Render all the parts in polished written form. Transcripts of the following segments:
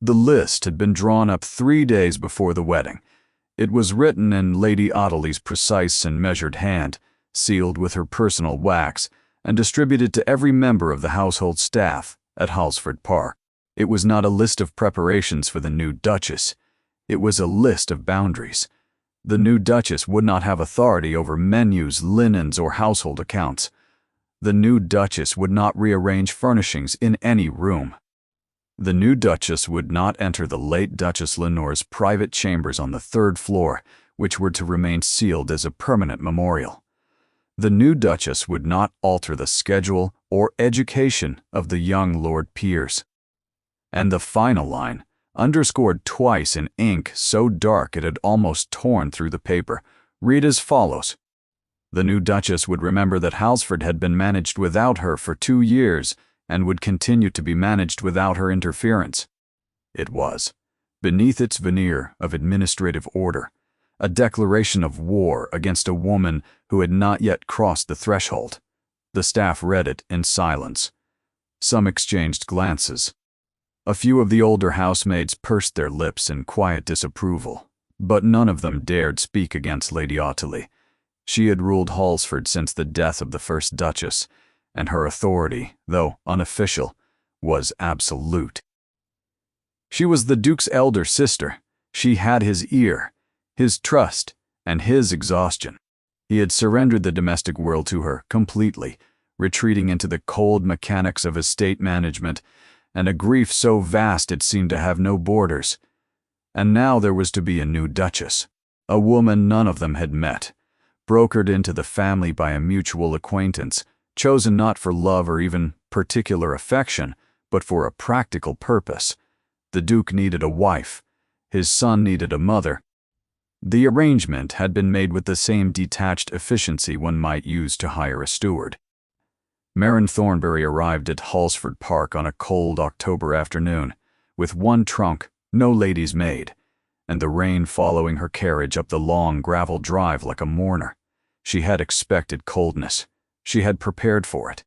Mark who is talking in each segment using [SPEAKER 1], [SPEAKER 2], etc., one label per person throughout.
[SPEAKER 1] The list had been drawn up 3 days before the wedding. It was written in Lady Ottily's precise and measured hand, sealed with her personal wax, and distributed to every member of the household staff at Halsford Park. It was not a list of preparations for the new Duchess. It was a list of boundaries. The new Duchess would not have authority over menus, linens, or household accounts. The new Duchess would not rearrange furnishings in any room. The new Duchess would not enter the late Duchess Lenore's private chambers on the 3rd floor, which were to remain sealed as a permanent memorial. The new Duchess would not alter the schedule or education of the young Lord Peers. And the final line, underscored twice in ink so dark it had almost torn through the paper, read as follows. The new Duchess would remember that Halsford had been managed without her for 2 years and would continue to be managed without her interference. It was, beneath its veneer of administrative order, a declaration of war against a woman who had not yet crossed the threshold. The staff read it in silence. Some exchanged glances. A few of the older housemaids pursed their lips in quiet disapproval, but none of them dared speak against Lady Ottilie. She had ruled Halsford since the death of the first Duchess, and her authority, though unofficial, was absolute. She was the Duke's elder sister. She had his ear, his trust, and his exhaustion. He had surrendered the domestic world to her completely, retreating into the cold mechanics of estate management, and a grief so vast it seemed to have no borders. And now there was to be a new Duchess, a woman none of them had met, brokered into the family by a mutual acquaintance, chosen not for love or even particular affection, but for a practical purpose. The Duke needed a wife. His son needed a mother. The arrangement had been made with the same detached efficiency one might use to hire a steward. Marin Thornbury arrived at Halsford Park on a cold October afternoon, with one trunk, no lady's maid, and the rain following her carriage up the long gravel drive like a mourner. She had expected coldness. She had prepared for it.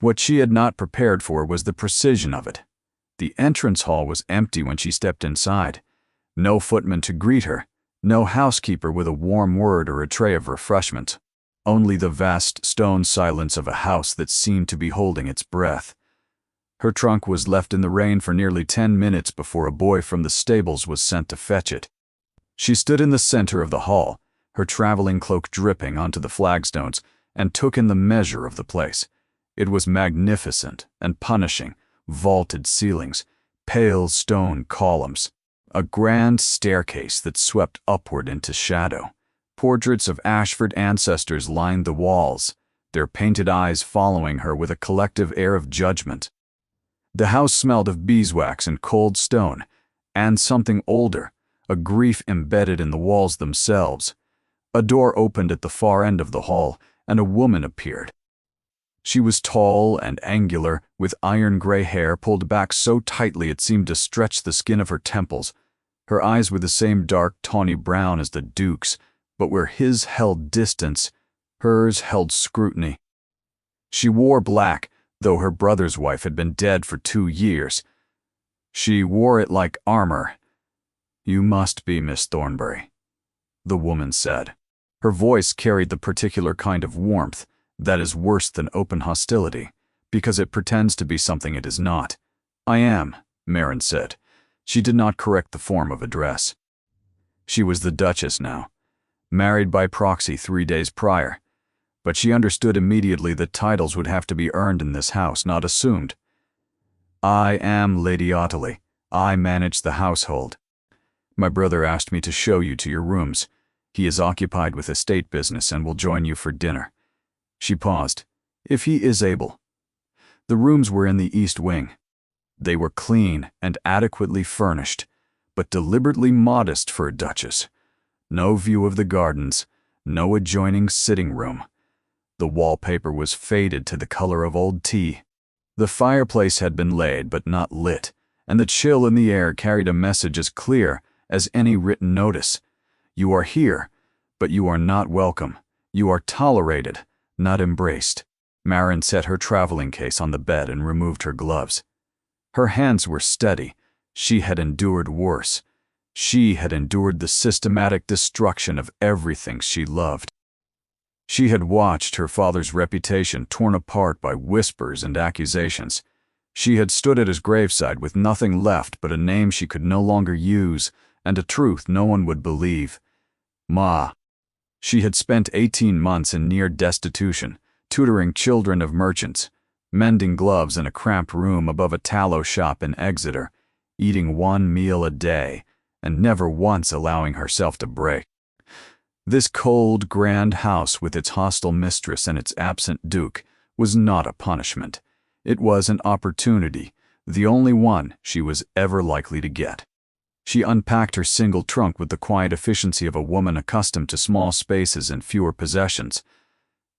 [SPEAKER 1] What she had not prepared for was the precision of it. The entrance hall was empty when she stepped inside. No footman to greet her, no housekeeper with a warm word or a tray of refreshment. Only the vast stone silence of a house that seemed to be holding its breath. Her trunk was left in the rain for nearly 10 minutes before a boy from the stables was sent to fetch it. She stood in the center of the hall, her traveling cloak dripping onto the flagstones, and took in the measure of the place. It was magnificent and punishing, vaulted ceilings, pale stone columns, a grand staircase that swept upward into shadow. Portraits of Ashford ancestors lined the walls, their painted eyes following her with a collective air of judgment. The house smelled of beeswax and cold stone, and something older, a grief embedded in the walls themselves. A door opened at the far end of the hall, and a woman appeared. She was tall and angular, with iron-gray hair pulled back so tightly it seemed to stretch the skin of her temples. Her eyes were the same dark tawny brown as the Duke's, but where his held distance, hers held scrutiny. She wore black, though her brother's wife had been dead for 2 years. She wore it like armor. "You must be Miss Thornbury," the woman said. Her voice carried the particular kind of warmth that is worse than open hostility, because it pretends to be something it is not. "I am," Marin said. She did not correct the form of address. She was the Duchess now, married by proxy 3 days prior, but she understood immediately that titles would have to be earned in this house, not assumed. "I am Lady Ottilie. I manage the household. My brother asked me to show you to your rooms. He is occupied with estate business and will join you for dinner." She paused. "If he is able." The rooms were in the east wing. They were clean and adequately furnished, but deliberately modest for a Duchess. No view of the gardens, no adjoining sitting room. The wallpaper was faded to the color of old tea. The fireplace had been laid but not lit, and the chill in the air carried a message as clear as any written notice. You are here, but you are not welcome. You are tolerated, not embraced. Marin set her traveling case on the bed and removed her gloves. Her hands were steady. She had endured worse. She had endured the systematic destruction of everything she loved. She had watched her father's reputation torn apart by whispers and accusations. She had stood at his graveside with nothing left but a name she could no longer use and a truth no one would believe. Ma. She had spent 18 months in near destitution, tutoring children of merchants, mending gloves in a cramped room above a tallow shop in Exeter, eating one meal a day, and never once allowing herself to break. This cold, grand house with its hostile mistress and its absent duke was not a punishment. It was an opportunity, the only one she was ever likely to get. She unpacked her single trunk with the quiet efficiency of a woman accustomed to small spaces and fewer possessions.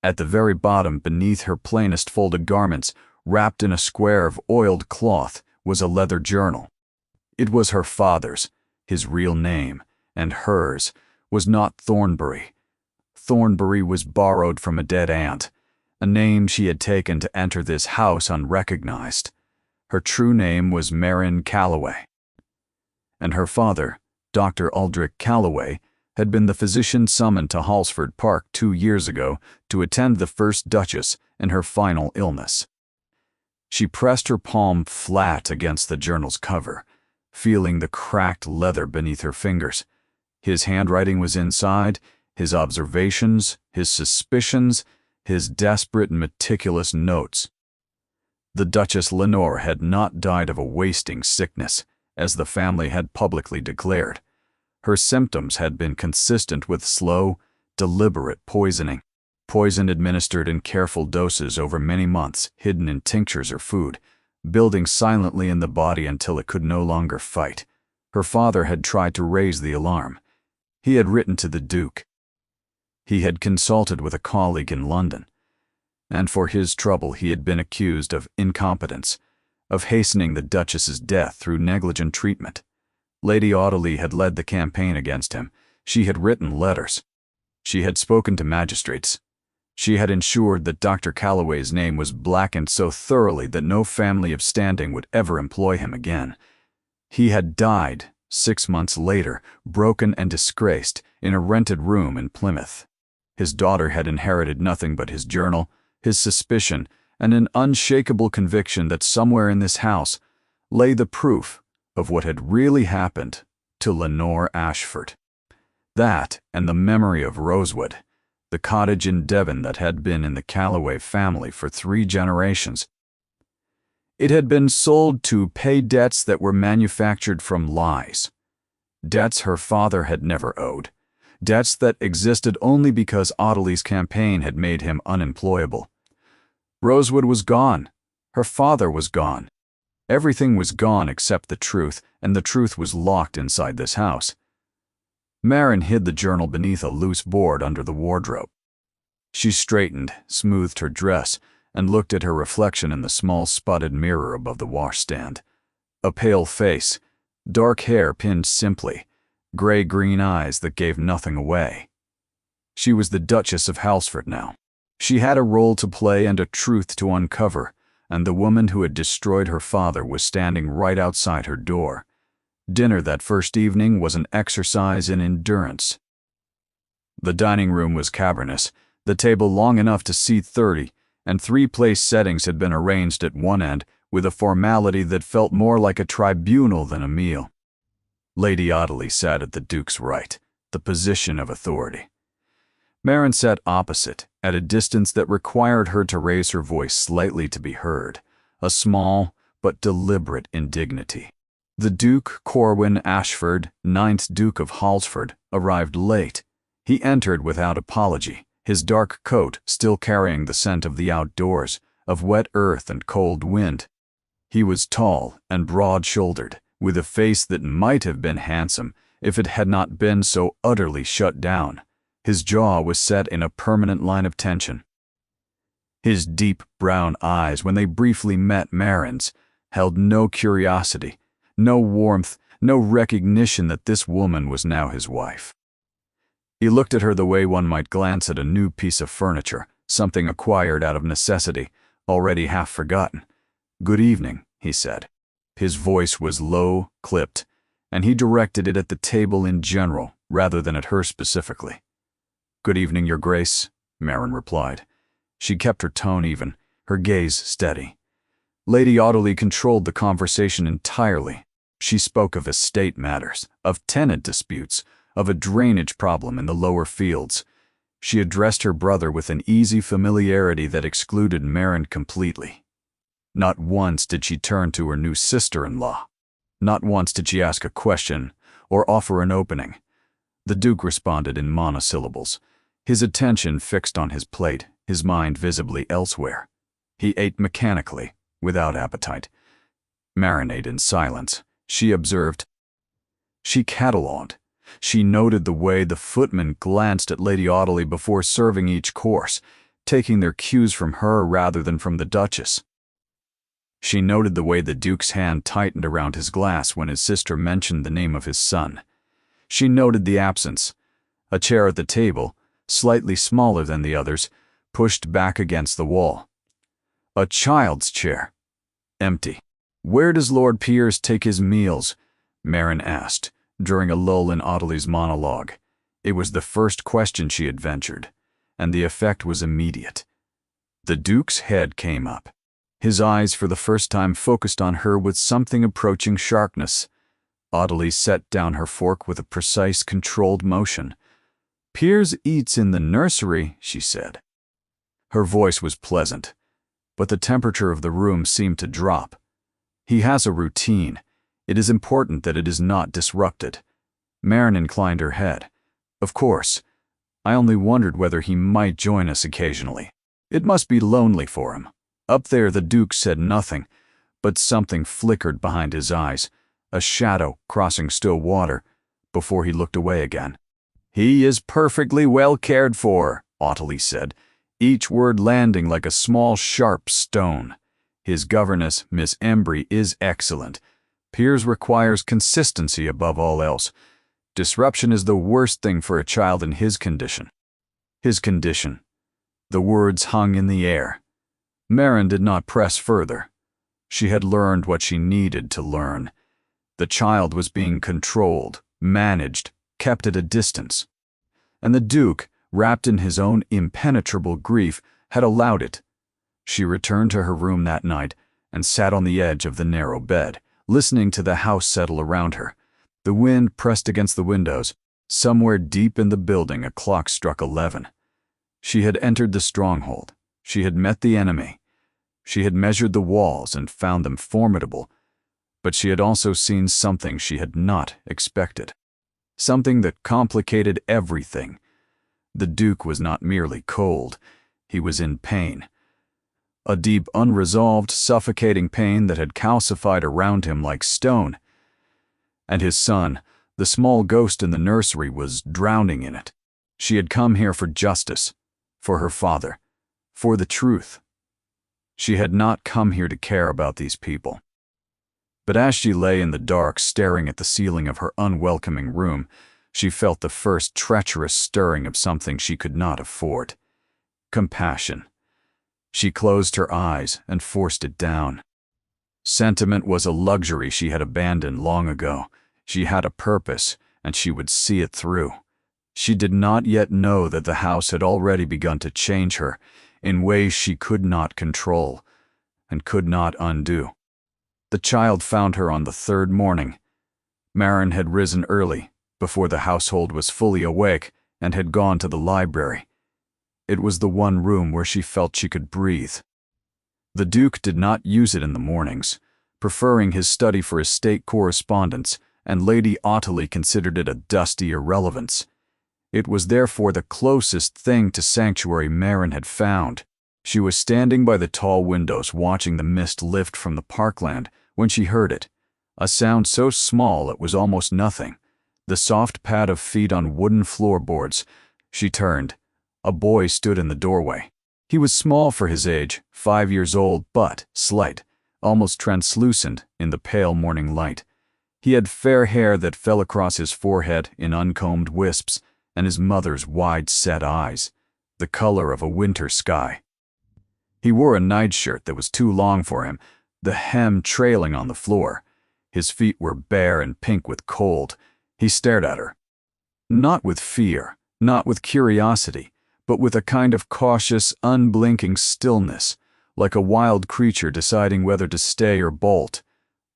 [SPEAKER 1] At the very bottom, beneath her plainest folded garments, wrapped in a square of oiled cloth, was a leather journal. It was her father's, his real name, and hers was not Thornbury. Thornbury was borrowed from a dead aunt, a name she had taken to enter this house unrecognized. Her true name was Marian Calloway. And her father, Dr. Aldrich Calloway, had been the physician summoned to Halsford Park 2 years ago to attend the first Duchess in her final illness. She pressed her palm flat against the journal's cover, feeling the cracked leather beneath her fingers. His handwriting was inside, his observations, his suspicions, his desperate and meticulous notes. The Duchess Lenore had not died of a wasting sickness, as the family had publicly declared. Her symptoms had been consistent with slow, deliberate poisoning. Poison administered in careful doses over many months, hidden in tinctures or food, building silently in the body until it could no longer fight. Her father had tried to raise the alarm. He had written to the Duke. He had consulted with a colleague in London. And for his trouble he had been accused of incompetence, of hastening the Duchess's death through negligent treatment. Lady Audley had led the campaign against him. She had written letters. She had spoken to magistrates. She had ensured that Dr. Calloway's name was blackened so thoroughly that no family of standing would ever employ him again. He had died 6 months later, broken and disgraced, in a rented room in Plymouth. His daughter had inherited nothing but his journal, his suspicion, and an unshakable conviction that somewhere in this house lay the proof of what had really happened to Lenore Ashford. That, and the memory of Rosewood, the cottage in Devon that had been in the Calloway family for 3 generations. It had been sold to pay debts that were manufactured from lies. Debts her father had never owed. Debts that existed only because Audley's campaign had made him unemployable. Rosewood was gone. Her father was gone. Everything was gone except the truth, and the truth was locked inside this house. Marian hid the journal beneath a loose board under the wardrobe. She straightened, smoothed her dress, and looked at her reflection in the small spotted mirror above the washstand. A pale face, dark hair pinned simply, gray-green eyes that gave nothing away. She was the Duchess of Halsford now. She had a role to play and a truth to uncover, and the woman who had destroyed her father was standing right outside her door. Dinner that first evening was an exercise in endurance. The dining room was cavernous, the table long enough to seat 30, and 3 place settings had been arranged at one end with a formality that felt more like a tribunal than a meal. Lady Audley sat at the Duke's right, the position of authority. Marian sat opposite, at a distance that required her to raise her voice slightly to be heard, a small but deliberate indignity. The Duke Corwin Ashford, 9th Duke of Halsford, arrived late. He entered without apology, his dark coat still carrying the scent of the outdoors, of wet earth and cold wind. He was tall and broad-shouldered, with a face that might have been handsome if it had not been so utterly shut down. His jaw was set in a permanent line of tension. His deep brown eyes, when they briefly met Marian's, held no curiosity, no warmth, no recognition that this woman was now his wife. He looked at her the way one might glance at a new piece of furniture, something acquired out of necessity, already half forgotten. "Good evening," he said. His voice was low, clipped, and he directed it at the table in general rather than at her specifically. "Good evening, Your Grace," Marin replied. She kept her tone even, her gaze steady. Lady Audley controlled the conversation entirely. She spoke of estate matters, of tenant disputes, of a drainage problem in the lower fields. She addressed her brother with an easy familiarity that excluded Marin completely. Not once did she turn to her new sister-in-law. Not once did she ask a question or offer an opening. The Duke responded in monosyllables, his attention fixed on his plate, his mind visibly elsewhere. He ate mechanically, without appetite. Marin ate in silence. She observed. She catalogued. She noted the way the footmen glanced at Lady Audley before serving each course, taking their cues from her rather than from the Duchess. She noted the way the Duke's hand tightened around his glass when his sister mentioned the name of his son. She noted the absence. A chair at the table, slightly smaller than the others, pushed back against the wall. A child's chair. Empty. "Where does Lord Piers take his meals?" Marin asked, during a lull in Audley's monologue. It was the first question she had ventured, and the effect was immediate. The Duke's head came up. His eyes for the first time focused on her with something approaching sharpness. Audley set down her fork with a precise, controlled motion. "Piers eats in the nursery," she said. Her voice was pleasant, but the temperature of the room seemed to drop. "He has a routine. It is important that it is not disrupted." Marin inclined her head. "Of course. I only wondered whether he might join us occasionally. It must be lonely for him." Up there the Duke said nothing, but something flickered behind his eyes, a shadow crossing still water, before he looked away again. "He is perfectly well cared for," Audley said, each word landing like a small, sharp stone. "His governess, Miss Embry, is excellent. Piers requires consistency above all else. Disruption is the worst thing for a child in his condition." His condition. The words hung in the air. Marin did not press further. She had learned what she needed to learn. The child was being controlled, managed, kept at a distance. And the Duke, wrapped in his own impenetrable grief, had allowed it. She returned to her room that night and sat on the edge of the narrow bed, listening to the house settle around her. The wind pressed against the windows. Somewhere deep in the building a clock struck 11. She had entered the stronghold. She had met the enemy. She had measured the walls and found them formidable, but she had also seen something she had not expected. Something that complicated everything. The Duke was not merely cold. He was in pain. A deep, unresolved, suffocating pain that had calcified around him like stone. And his son, the small ghost in the nursery, was drowning in it. She had come here for justice, for her father, for the truth. She had not come here to care about these people. But as she lay in the dark staring at the ceiling of her unwelcoming room, she felt the first treacherous stirring of something she could not afford. Compassion. She closed her eyes and forced it down. Sentiment was a luxury she had abandoned long ago. She had a purpose, and she would see it through. She did not yet know that the house had already begun to change her in ways she could not control and could not undo. The child found her on the third morning. Marin had risen early, before the household was fully awake, and had gone to the library. It was the one room where she felt she could breathe. The Duke did not use it in the mornings, preferring his study for estate correspondence, and Lady Audley considered it a dusty irrelevance. It was therefore the closest thing to sanctuary Marin had found. She was standing by the tall windows watching the mist lift from the parkland when she heard it, a sound so small it was almost nothing, the soft pad of feet on wooden floorboards. She turned. A boy stood in the doorway. He was small for his age, 5 years old, but slight, almost translucent in the pale morning light. He had fair hair that fell across his forehead in uncombed wisps, and his mother's wide-set eyes, the color of a winter sky. He wore a nightshirt that was too long for him, the hem trailing on the floor, His feet were bare and pink with cold. He stared at her. Not with fear, not with curiosity, but with a kind of cautious, unblinking stillness, like a wild creature deciding whether to stay or bolt.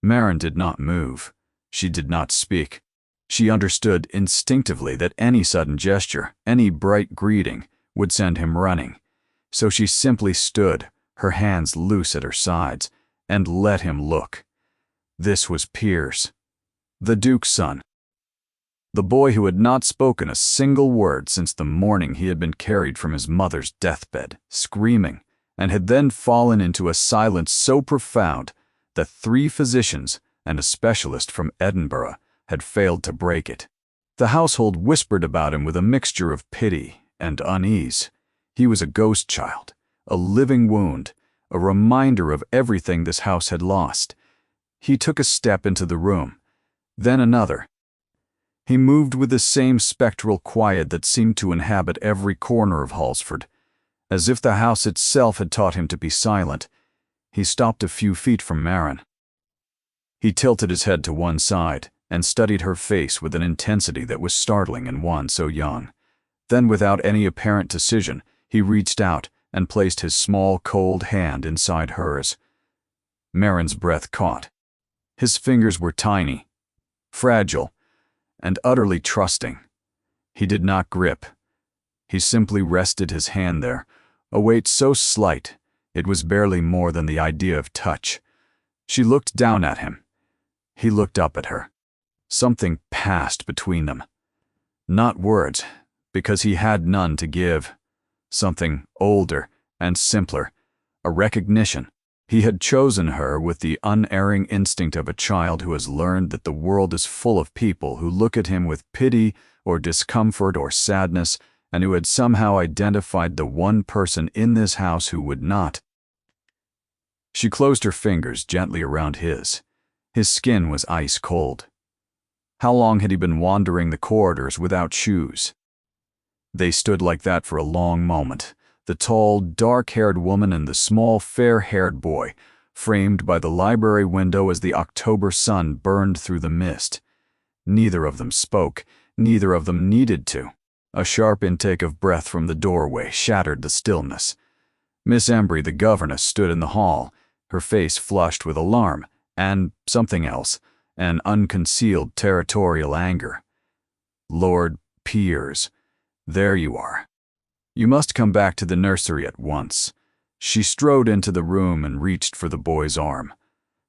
[SPEAKER 1] Maren did not move. She did not speak. She understood instinctively that any sudden gesture, any bright greeting, would send him running. So she simply stood, her hands loose at her sides, and let him look. This was Piers, the Duke's son. The boy who had not spoken a single word since the morning he had been carried from his mother's deathbed, screaming, and had then fallen into a silence so profound that 3 physicians and a specialist from Edinburgh had failed to break it. The household whispered about him with a mixture of pity and unease. He was a ghost child, a living wound, a reminder of everything this house had lost. He took a step into the room, then another. He moved with the same spectral quiet that seemed to inhabit every corner of Halsford, as if the house itself had taught him to be silent. He stopped a few feet from Maren. He tilted his head to one side and studied her face with an intensity that was startling in one so young. Then, without any apparent decision, he reached out and placed his small, cold hand inside hers. Maren's breath caught. His fingers were tiny, fragile, and utterly trusting. He did not grip. He simply rested his hand there, a weight so slight it was barely more than the idea of touch. She looked down at him. He looked up at her. Something passed between them. Not words, because he had none to give. Something older and simpler, a recognition. He had chosen her with the unerring instinct of a child who has learned that the world is full of people who look at him with pity or discomfort or sadness, and who had somehow identified the one person in this house who would not. She closed her fingers gently around his. His skin was ice cold. How long had he been wandering the corridors without shoes? They stood like that for a long moment, the tall, dark-haired woman and the small, fair-haired boy, framed by the library window as the October sun burned through the mist. Neither of them spoke, neither of them needed to. A sharp intake of breath from the doorway shattered the stillness. Miss Embry, the governess, stood in the hall, her face flushed with alarm, and something else, an unconcealed territorial anger. "Lord Piers, there you are. You must come back to the nursery at once." She strode into the room and reached for the boy's arm.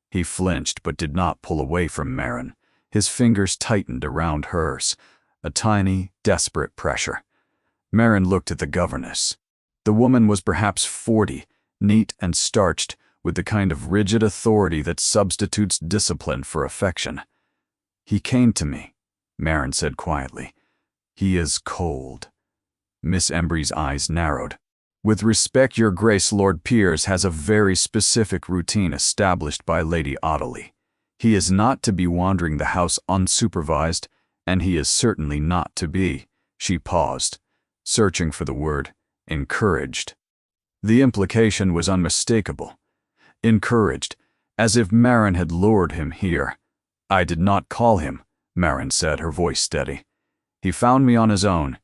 [SPEAKER 1] He flinched but did not pull away from Maren. His fingers tightened around hers, a tiny, desperate pressure. Maren looked at the governess. The woman was perhaps 40, neat and starched, with the kind of rigid authority that substitutes discipline for affection. "He came to me," Maren said quietly. "He is cold." Miss Embry's eyes narrowed. "With respect, Your Grace, Lord Piers has a very specific routine established by Lady Audley. He is not to be wandering the house unsupervised, and he is certainly not to be." She paused, searching for the word, encouraged. The implication was unmistakable. Encouraged, as if Maren had lured him here. "I did not call him," Maren said, her voice steady. "He found me on his own."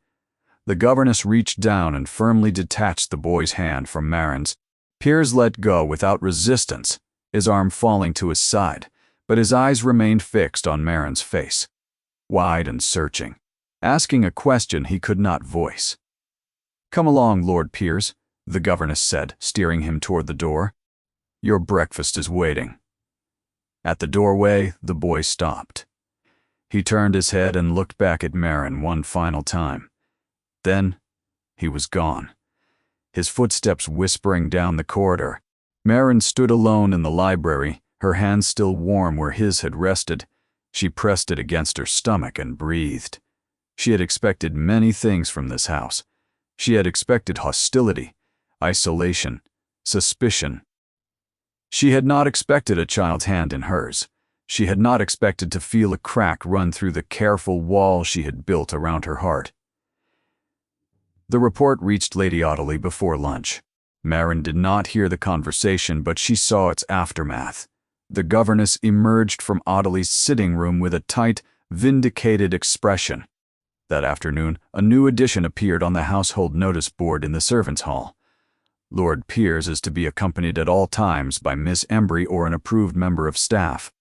[SPEAKER 1] The governess reached down and firmly detached the boy's hand from Maren's. Piers let go without resistance, his arm falling to his side, but his eyes remained fixed on Maren's face, wide and searching, asking a question he could not voice. "Come along, Lord Piers," the governess said, steering him toward the door. "Your breakfast is waiting." At the doorway, the boy stopped. He turned his head and looked back at Maren one final time. Then, he was gone, his footsteps whispering down the corridor. Maren stood alone in the library, her hand still warm where his had rested. She pressed it against her stomach and breathed. She had expected many things from this house. She had expected hostility, isolation, suspicion. She had not expected a child's hand in hers. She had not expected to feel a crack run through the careful wall she had built around her heart. The report reached Lady Audley before lunch. Maren did not hear the conversation, but she saw its aftermath. The governess emerged from Audley's sitting room with a tight, vindicated expression. That afternoon, a new addition appeared on the household notice board in the servants' hall. Lord Piers is to be accompanied at all times by Miss Embry or an approved member of staff.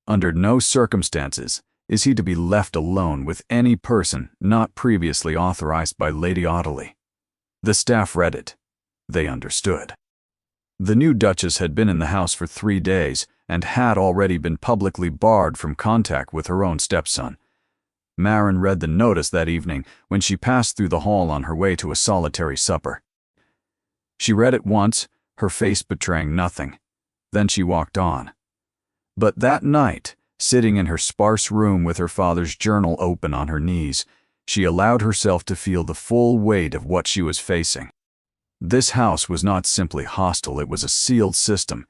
[SPEAKER 1] Under no circumstances is he to be left alone with any person not previously authorized by Lady Audley. The staff read it. They understood. The new Duchess had been in the house for 3 days and had already been publicly barred from contact with her own stepson. Marin read the notice that evening when she passed through the hall on her way to a solitary supper. She read it once, her face betraying nothing. Then she walked on. But that night, sitting in her sparse room with her father's journal open on her knees, she allowed herself to feel the full weight of what she was facing. This house was not simply hostile, it was a sealed system,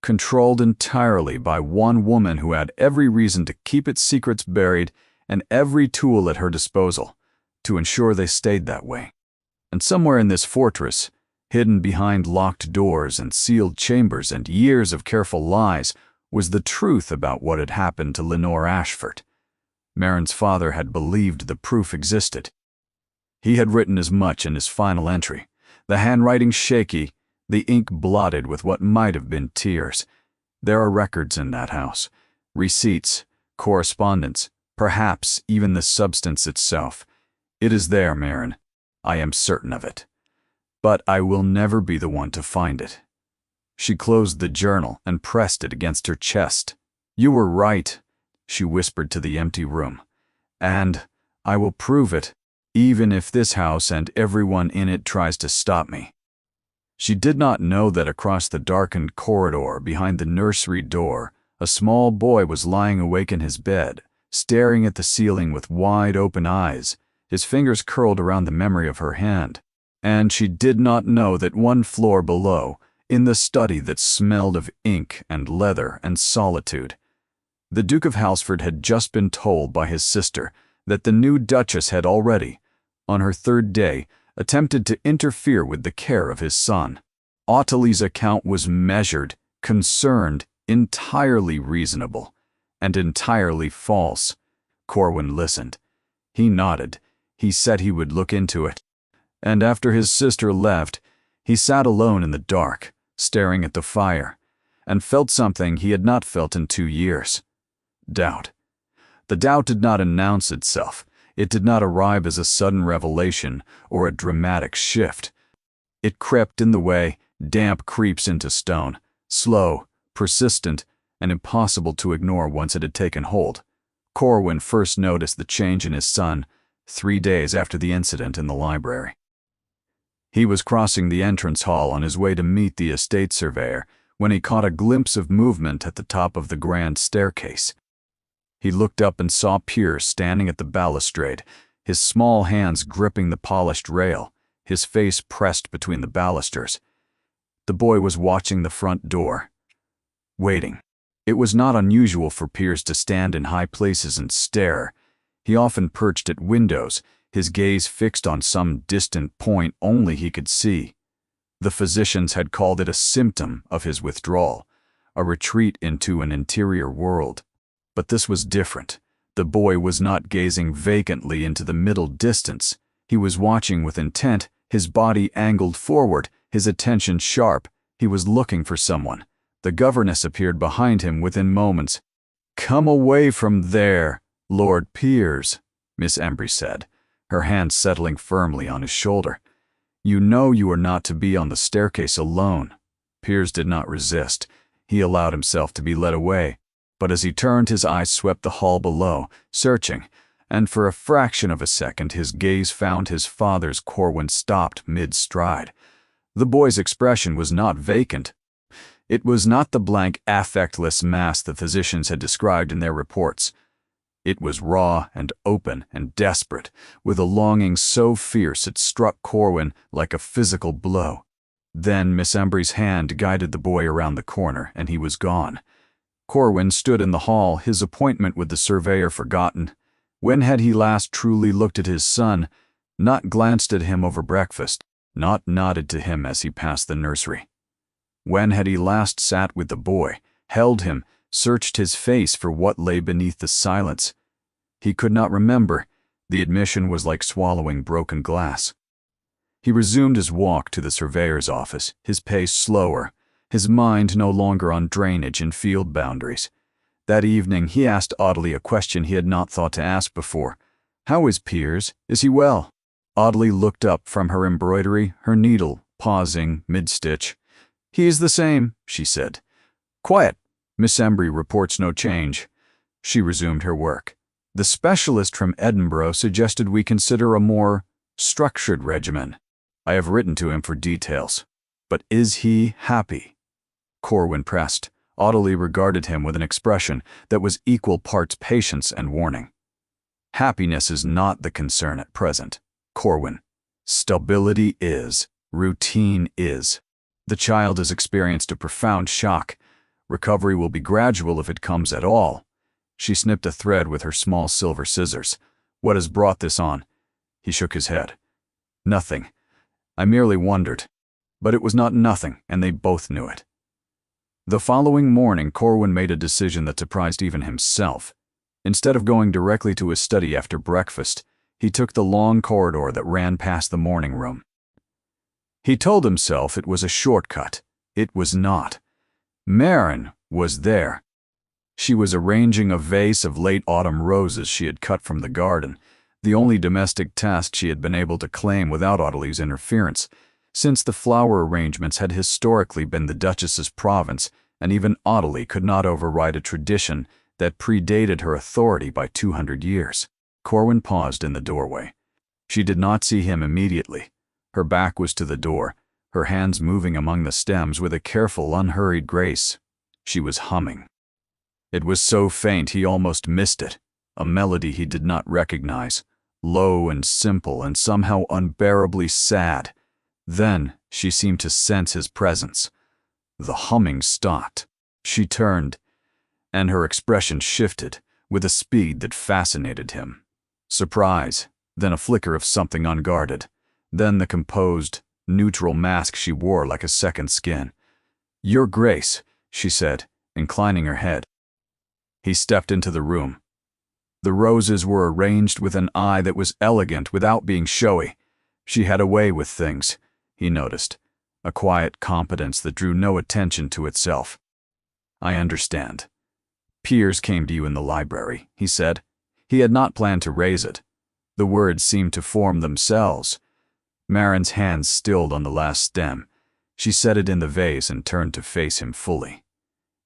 [SPEAKER 1] controlled entirely by one woman who had every reason to keep its secrets buried and every tool at her disposal to ensure they stayed that way. And somewhere in this fortress, hidden behind locked doors and sealed chambers and years of careful lies, was the truth about what had happened to Lenore Ashford. Marin's father had believed the proof existed. He had written as much in his final entry, the handwriting shaky, the ink blotted with what might have been tears. There are records in that house, receipts, correspondence, perhaps even the substance itself. It is there, Marin. I am certain of it. But I will never be the one to find it. She closed the journal and pressed it against her chest. You were right, she whispered to the empty room. And I will prove it, even if this house and everyone in it tries to stop me. She did not know that across the darkened corridor behind the nursery door, a small boy was lying awake in his bed, staring at the ceiling with wide open eyes, his fingers curled around the memory of her hand. And she did not know that 1 floor below, in the study that smelled of ink and leather and solitude, the Duke of Halsford had just been told by his sister that the new Duchess had already, on her 3rd day, attempted to interfere with the care of his son. Audley's account was measured, concerned, entirely reasonable, and entirely false. Corwin listened. He nodded. He said he would look into it. And after his sister left, he sat alone in the dark, staring at the fire, and felt something he had not felt in 2 years. Doubt. The doubt did not announce itself. It did not arrive as a sudden revelation or a dramatic shift. It crept in the way damp creeps into stone, slow, persistent, and impossible to ignore once it had taken hold. Corwin first noticed the change in his son 3 days after the incident in the library. He was crossing the entrance hall on his way to meet the estate surveyor when he caught a glimpse of movement at the top of the grand staircase. He looked up and saw Piers standing at the balustrade, his small hands gripping the polished rail, his face pressed between the balusters. The boy was watching the front door, waiting. It was not unusual for Piers to stand in high places and stare. He often perched at windows, his gaze fixed on some distant point only he could see. The physicians had called it a symptom of his withdrawal, a retreat into an interior world. But this was different. The boy was not gazing vacantly into the middle distance. He was watching with intent, his body angled forward, his attention sharp. He was looking for someone. The governess appeared behind him within moments. "Come away from there, Lord Piers," Miss Embry said, her hand settling firmly on his shoulder. "You know you are not to be on the staircase alone." Piers did not resist. He allowed himself to be led away. But as he turned, his eyes swept the hall below, searching, and for a fraction of a second his gaze found his father's. Corwin stopped mid-stride. The boy's expression was not vacant. It was not the blank, affectless mass the physicians had described in their reports. It was raw and open and desperate, with a longing so fierce it struck Corwin like a physical blow. Then Miss Embry's hand guided the boy around the corner, and he was gone. Corwin stood in the hall, his appointment with the surveyor forgotten. When had he last truly looked at his son, not glanced at him over breakfast, not nodded to him as he passed the nursery? When had he last sat with the boy, held him, searched his face for what lay beneath the silence. He could not remember. The admission was like swallowing broken glass. He resumed his walk to the surveyor's office, his pace slower, his mind no longer on drainage and field boundaries. That evening he asked Audley a question he had not thought to ask before. "How is Piers? Is he well?" Audley looked up from her embroidery, her needle pausing mid-stitch. "He is the same," she said. "Quiet. Miss Embry reports no change." She resumed her work. "The specialist from Edinburgh suggested we consider a more structured regimen. I have written to him for details. But is he happy?" Corwin pressed. Audley regarded him with an expression that was equal parts patience and warning. "Happiness is not the concern at present, Corwin. Stability is. Routine is. The child has experienced a profound shock. Recovery will be gradual if it comes at all." She snipped a thread with her small silver scissors. "What has brought this on?" He shook his head. "Nothing. I merely wondered." But it was not nothing, and they both knew it. The following morning, Corwin made a decision that surprised even himself. Instead of going directly to his study after breakfast, he took the long corridor that ran past the morning room. He told himself it was a shortcut. It was not. Marin was there. She was arranging a vase of late autumn roses she had cut from the garden, the only domestic task she had been able to claim without Audley's interference, since the flower arrangements had historically been the Duchess's province, and even Audley could not override a tradition that predated her authority by 200 years. Corwin paused in the doorway. She did not see him immediately. Her back was to the door, her hands moving among the stems with a careful, unhurried grace. She was humming. It was so faint he almost missed it, a melody he did not recognize, low and simple and somehow unbearably sad. Then she seemed to sense his presence. The humming stopped. She turned, and her expression shifted with a speed that fascinated him. Surprise, then a flicker of something unguarded, then the composed, neutral mask she wore like a second skin. "Your Grace," she said, inclining her head. He stepped into the room. The roses were arranged with an eye that was elegant without being showy. She had a way with things, he noticed, a quiet competence that drew no attention to itself. "I understand. Piers came to you in the library," he said. He had not planned to raise it. The words seemed to form themselves. Marin's hands stilled on the last stem. She set it in the vase and turned to face him fully.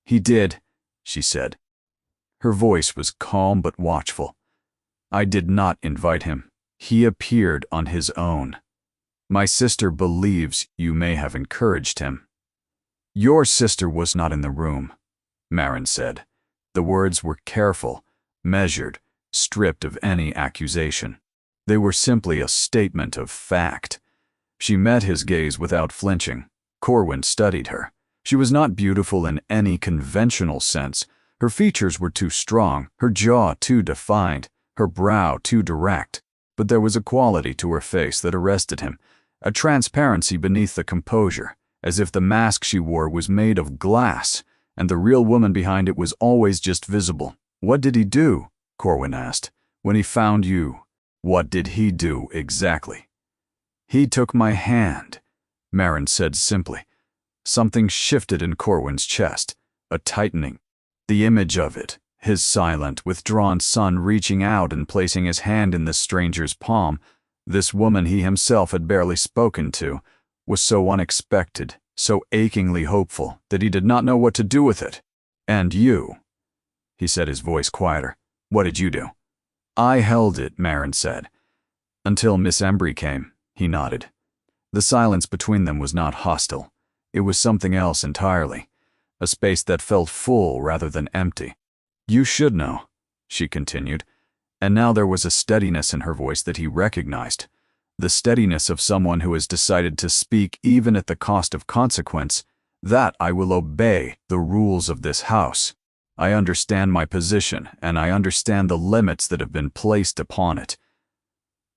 [SPEAKER 1] "He did," she said. Her voice was calm but watchful. "I did not invite him. He appeared on his own. My sister believes you may have encouraged him." "Your sister was not in the room," Marin said. The words were careful, measured, stripped of any accusation. They were simply a statement of fact. She met his gaze without flinching. Corwin studied her. She was not beautiful in any conventional sense. Her features were too strong, her jaw too defined, her brow too direct. But there was a quality to her face that arrested him, a transparency beneath the composure, as if the mask she wore was made of glass, and the real woman behind it was always just visible. "What did he do?" Corwin asked. "When he found you, what did he do exactly?" "He took my hand," Marin said simply. Something shifted in Corwin's chest, a tightening. The image of it, his silent, withdrawn son reaching out and placing his hand in this stranger's palm, this woman he himself had barely spoken to, was so unexpected, so achingly hopeful, that he did not know what to do with it. "And you?" he said, his voice quieter. "What did you do?" "I held it," Marin said. "Until Miss Embry came," he nodded. The silence between them was not hostile. It was something else entirely, a space that felt full rather than empty. "You should know," she continued, and now there was a steadiness in her voice that he recognized, the steadiness of someone who has decided to speak even at the cost of consequence, "that I will obey the rules of this house. I understand my position, and I understand the limits that have been placed upon it.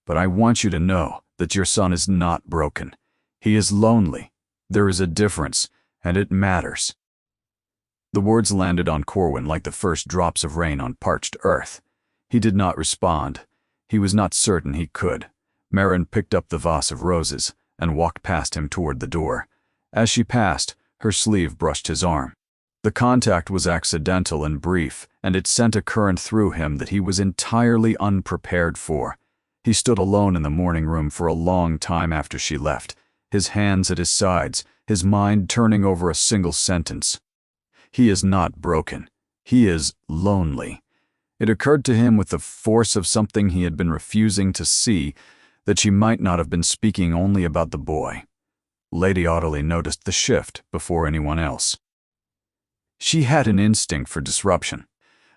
[SPEAKER 1] But I want you to know that your son is not broken. He is lonely. There is a difference, and it matters." The words landed on Corwin like the first drops of rain on parched earth. He did not respond. He was not certain he could. Merrin picked up the vase of roses and walked past him toward the door. As she passed, her sleeve brushed his arm. The contact was accidental and brief, and it sent a current through him that he was entirely unprepared for. He stood alone in the morning room for a long time after she left, his hands at his sides, his mind turning over a single sentence. He is not broken. He is lonely. It occurred to him with the force of something he had been refusing to see that she might not have been speaking only about the boy. Lady Audley noticed the shift before anyone else. She had an instinct for disruption,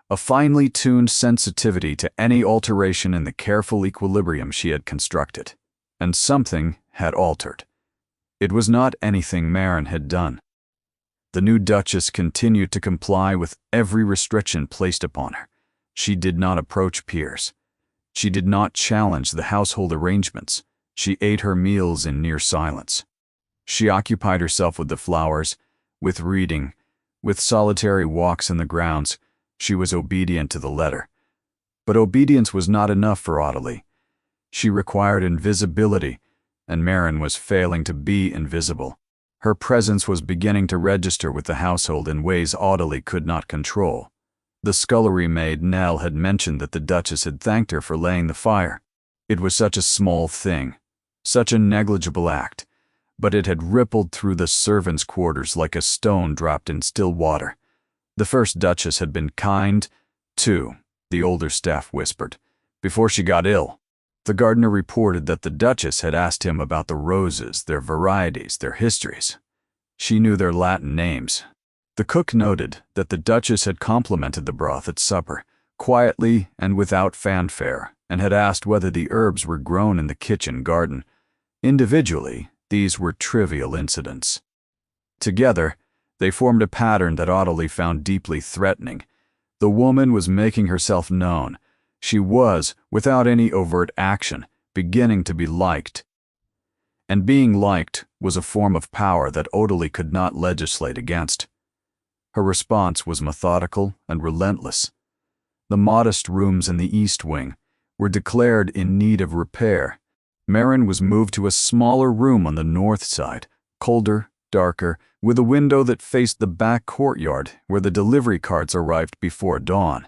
[SPEAKER 1] a finely tuned sensitivity to any alteration in the careful equilibrium she had constructed. And something had altered. It was not anything Merrin had done. The new Duchess continued to comply with every restriction placed upon her. She did not approach peers. She did not challenge the household arrangements. She ate her meals in near silence. She occupied herself with the flowers, with reading, with solitary walks in the grounds. She was obedient to the letter. But obedience was not enough for Audley. She required invisibility, and Merrin was failing to be invisible. Her presence was beginning to register with the household in ways Audley could not control. The scullery maid Nell had mentioned that the Duchess had thanked her for laying the fire. It was such a small thing, such a negligible act, but it had rippled through the servants' quarters like a stone dropped in still water. The first Duchess had been kind, too, the older staff whispered, before she got ill. The gardener reported that the Duchess had asked him about the roses, their varieties, their histories. She knew their Latin names. The cook noted that the Duchess had complimented the broth at supper, quietly and without fanfare, and had asked whether the herbs were grown in the kitchen garden. Individually, these were trivial incidents. Together, they formed a pattern that Audley found deeply threatening. The woman was making herself known. She was, without any overt action, beginning to be liked. And being liked was a form of power that Audley could not legislate against. Her response was methodical and relentless. The modest rooms in the East Wing were declared in need of repair. Merrin was moved to a smaller room on the north side, colder, darker, with a window that faced the back courtyard where the delivery carts arrived before dawn.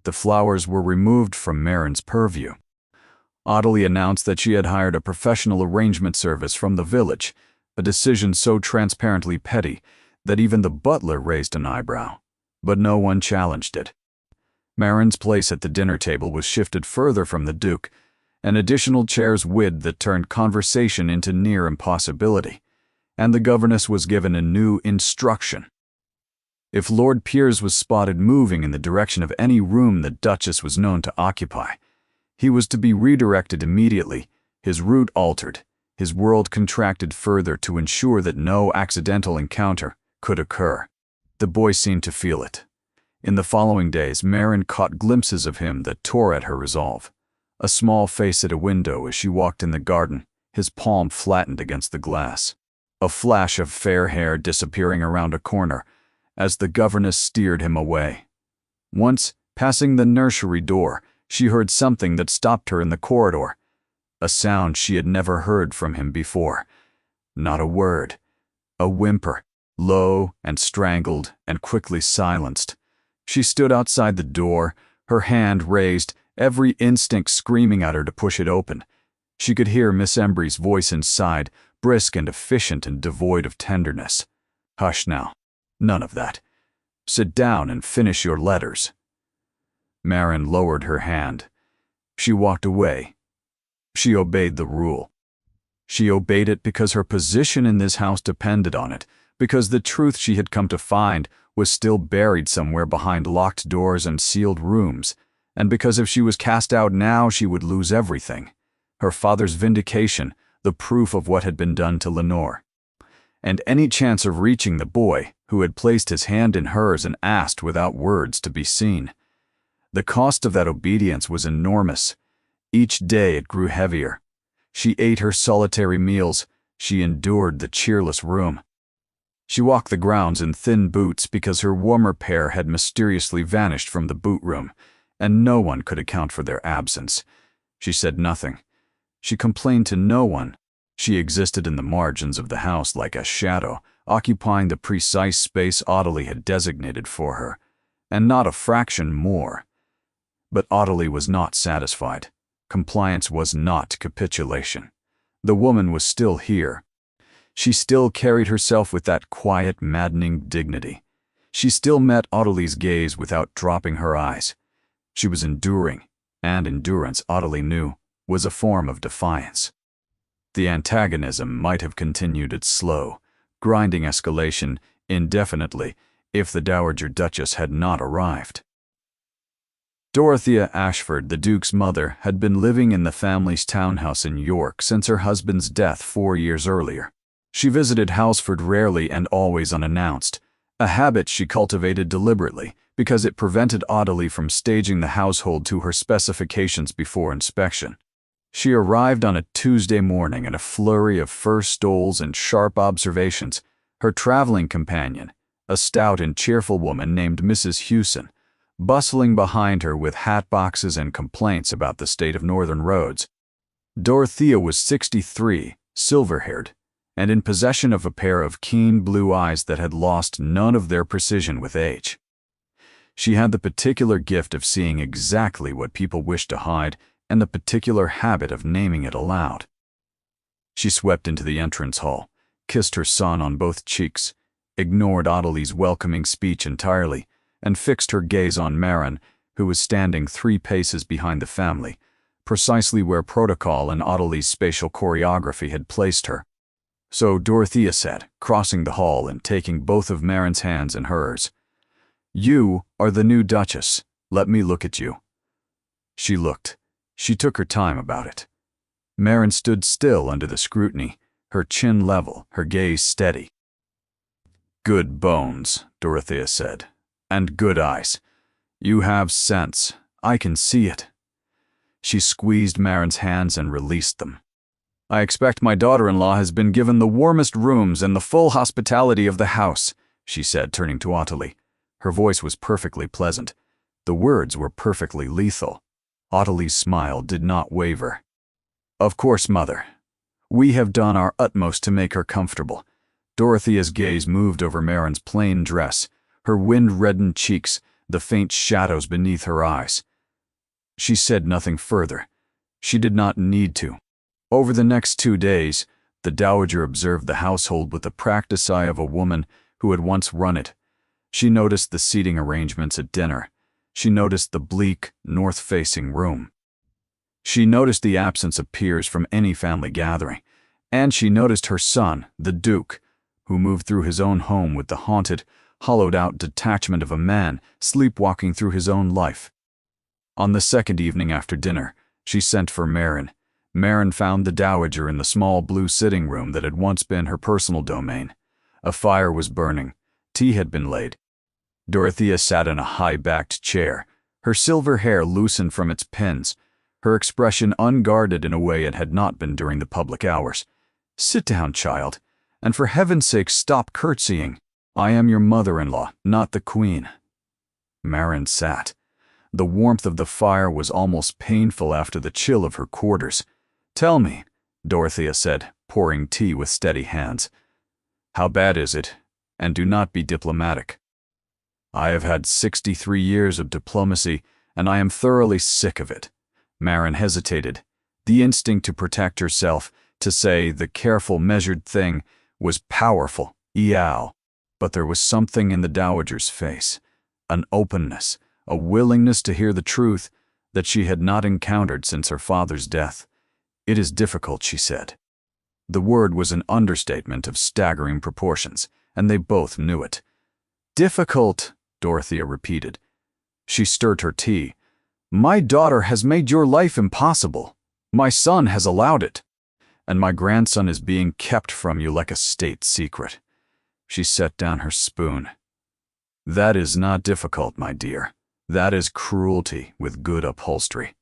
[SPEAKER 1] The flowers were removed from Merrin's purview. Audley announced that she had hired a professional arrangement service from the village, a decision so transparently petty that even the butler raised an eyebrow. But no one challenged it. Merrin's place at the dinner table was shifted further from the Duke, an additional chair's width that turned conversation into near impossibility, and the governess was given a new instruction. If Lord Piers was spotted moving in the direction of any room the Duchess was known to occupy, he was to be redirected immediately, his route altered, his world contracted further to ensure that no accidental encounter could occur. The boy seemed to feel it. In the following days, Merrin caught glimpses of him that tore at her resolve. A small face at a window as she walked in the garden, his palm flattened against the glass. A flash of fair hair disappearing around a corner as the governess steered him away. Once, passing the nursery door, she heard something that stopped her in the corridor, a sound she had never heard from him before. Not a word, a whimper, low and strangled and quickly silenced. She stood outside the door, her hand raised, every instinct screaming at her to push it open. She could hear Miss Embry's voice inside, brisk and efficient and devoid of tenderness. "Hush now. None of that. Sit down and finish your letters." Merrin lowered her hand. She walked away. She obeyed the rule. She obeyed it because her position in this house depended on it, because the truth she had come to find was still buried somewhere behind locked doors and sealed rooms, and because if she was cast out now, she would lose everything. Her father's vindication, the proof of what had been done to Lenore, and any chance of reaching the boy who had placed his hand in hers and asked without words to be seen. The cost of that obedience was enormous. Each day it grew heavier. She ate her solitary meals. She endured the cheerless room. She walked the grounds in thin boots because her warmer pair had mysteriously vanished from the boot room, and no one could account for their absence. She said nothing. She complained to no one. She existed in the margins of the house like a shadow, occupying the precise space Ottilie had designated for her, and not a fraction more. But Ottilie was not satisfied. Compliance was not capitulation. The woman was still here. She still carried herself with that quiet, maddening dignity. She still met Ottilie's gaze without dropping her eyes. She was enduring, and endurance, Ottilie knew, was a form of defiance. The antagonism might have continued its slow, grinding escalation indefinitely if the Dowager Duchess had not arrived. Dorothea Ashford, the Duke's mother, had been living in the family's townhouse in York since her husband's death 4 years earlier. She visited Houseford rarely and always unannounced, a habit she cultivated deliberately because it prevented Ottilie from staging the household to her specifications before inspection. She arrived on a Tuesday morning in a flurry of fur stoles and sharp observations. Her traveling companion, a stout and cheerful woman named Mrs. Hewson, bustling behind her with hat boxes and complaints about the state of northern roads. Dorothea was 63, silver-haired, and in possession of a pair of keen blue eyes that had lost none of their precision with age. She had the particular gift of seeing exactly what people wished to hide and the particular habit of naming it aloud. She swept into the entrance hall, kissed her son on both cheeks, ignored Ottilie's welcoming speech entirely, and fixed her gaze on Marin, who was standing 3 paces behind the family, precisely where protocol and Ottilie's spatial choreography had placed her. So Dorothea said, crossing the hall and taking both of Marin's hands in hers, "You are the new Duchess. Let me look at you." She looked. She took her time about it. Marin stood still under the scrutiny, her chin level, her gaze steady. "Good bones," Dorothea said, "and good eyes. You have sense. I can see it." She squeezed Marin's hands and released them. "I expect my daughter-in-law has been given the warmest rooms and the full hospitality of the house," she said, turning to Ottilie. Her voice was perfectly pleasant. The words were perfectly lethal. Ottilie's smile did not waver. "Of course, Mother. We have done our utmost to make her comfortable." Dorothea's gaze moved over Marin's plain dress, her wind-reddened cheeks, the faint shadows beneath her eyes. She said nothing further. She did not need to. Over the next 2 days, the Dowager observed the household with the practiced eye of a woman who had once run it. She noticed the seating arrangements at dinner. She noticed the bleak, north-facing room. She noticed the absence of peers from any family gathering, and she noticed her son, the Duke, who moved through his own home with the haunted, hollowed-out detachment of a man sleepwalking through his own life. On the second evening after dinner, she sent for Marin. Marin found the Dowager in the small blue sitting room that had once been her personal domain. A fire was burning. Tea had been laid. Dorothea sat in a high-backed chair, her silver hair loosened from its pins, her expression unguarded in a way it had not been during the public hours. "Sit down, child, and for heaven's sake stop curtsying. I am your mother-in-law, not the Queen." Marin sat. The warmth of the fire was almost painful after the chill of her quarters. "Tell me," Dorothea said, pouring tea with steady hands. "How bad is it? And do not be diplomatic." "I have had 63 years of diplomacy, and I am thoroughly sick of it." Marin hesitated. The instinct to protect herself, to say the careful, measured thing, was powerful, but there was something in the Dowager's face, an openness, a willingness to hear the truth that she had not encountered since her father's death. "It is difficult," she said. The word was an understatement of staggering proportions, and they both knew it. "Difficult," Dorothea repeated. She stirred her tea. "My daughter has made your life impossible. My son has allowed it. And my grandson is being kept from you like a state secret." She set down her spoon. "That is not difficult, my dear. That is cruelty with good upholstery."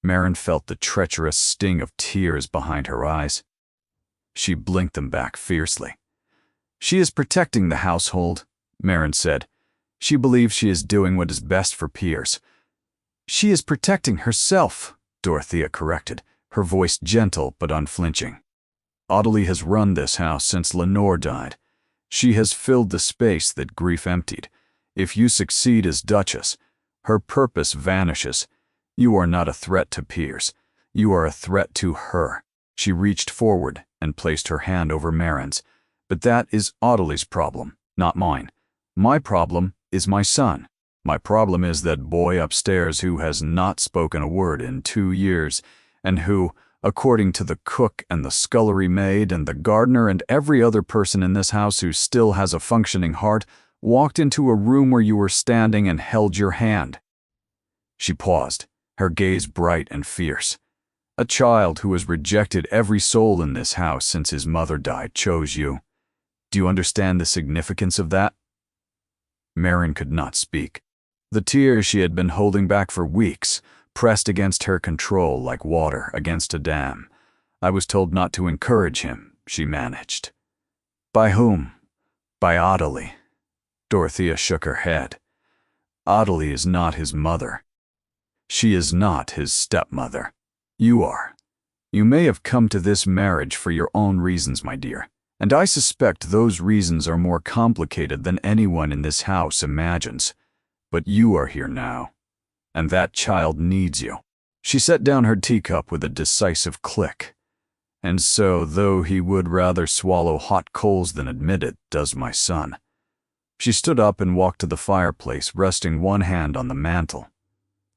[SPEAKER 1] Marin felt the treacherous sting of tears behind her eyes. She blinked them back fiercely. She is protecting the household, Marin said. She believes she is doing what is best for Piers. She is protecting herself, Dorothea corrected, her voice gentle but unflinching. Audley has run this house since Lenore died. She has filled the space that grief emptied. If you succeed as Duchess, her purpose vanishes. You are not a threat to Piers. You are a threat to her. She reached forward and placed her hand over Marin's. But that is Audley's problem, not mine. My problem is my son. My problem is that boy upstairs who has not spoken a word in 2 years, and who, according to the cook and the scullery maid and the gardener and every other person in this house who still has a functioning heart, walked into a room where you were standing and held your hand. She paused, her gaze bright and fierce. A child who has rejected every soul in this house since his mother died chose you. Do you understand the significance of that? Marin could not speak. The tears she had been holding back for weeks pressed against her control like water against a dam. I was told not to encourage him, she managed. By whom? By Audley. Dorothea shook her head. Audley is not his mother. She is not his stepmother. You are. You may have come to this marriage for your own reasons, my dear, and I suspect those reasons are more complicated than anyone in this house imagines. But you are here now, and that child needs you. She set down her teacup with a decisive click. And so, though he would rather swallow hot coals than admit it, does my son. She stood up and walked to the fireplace, resting one hand on the mantel.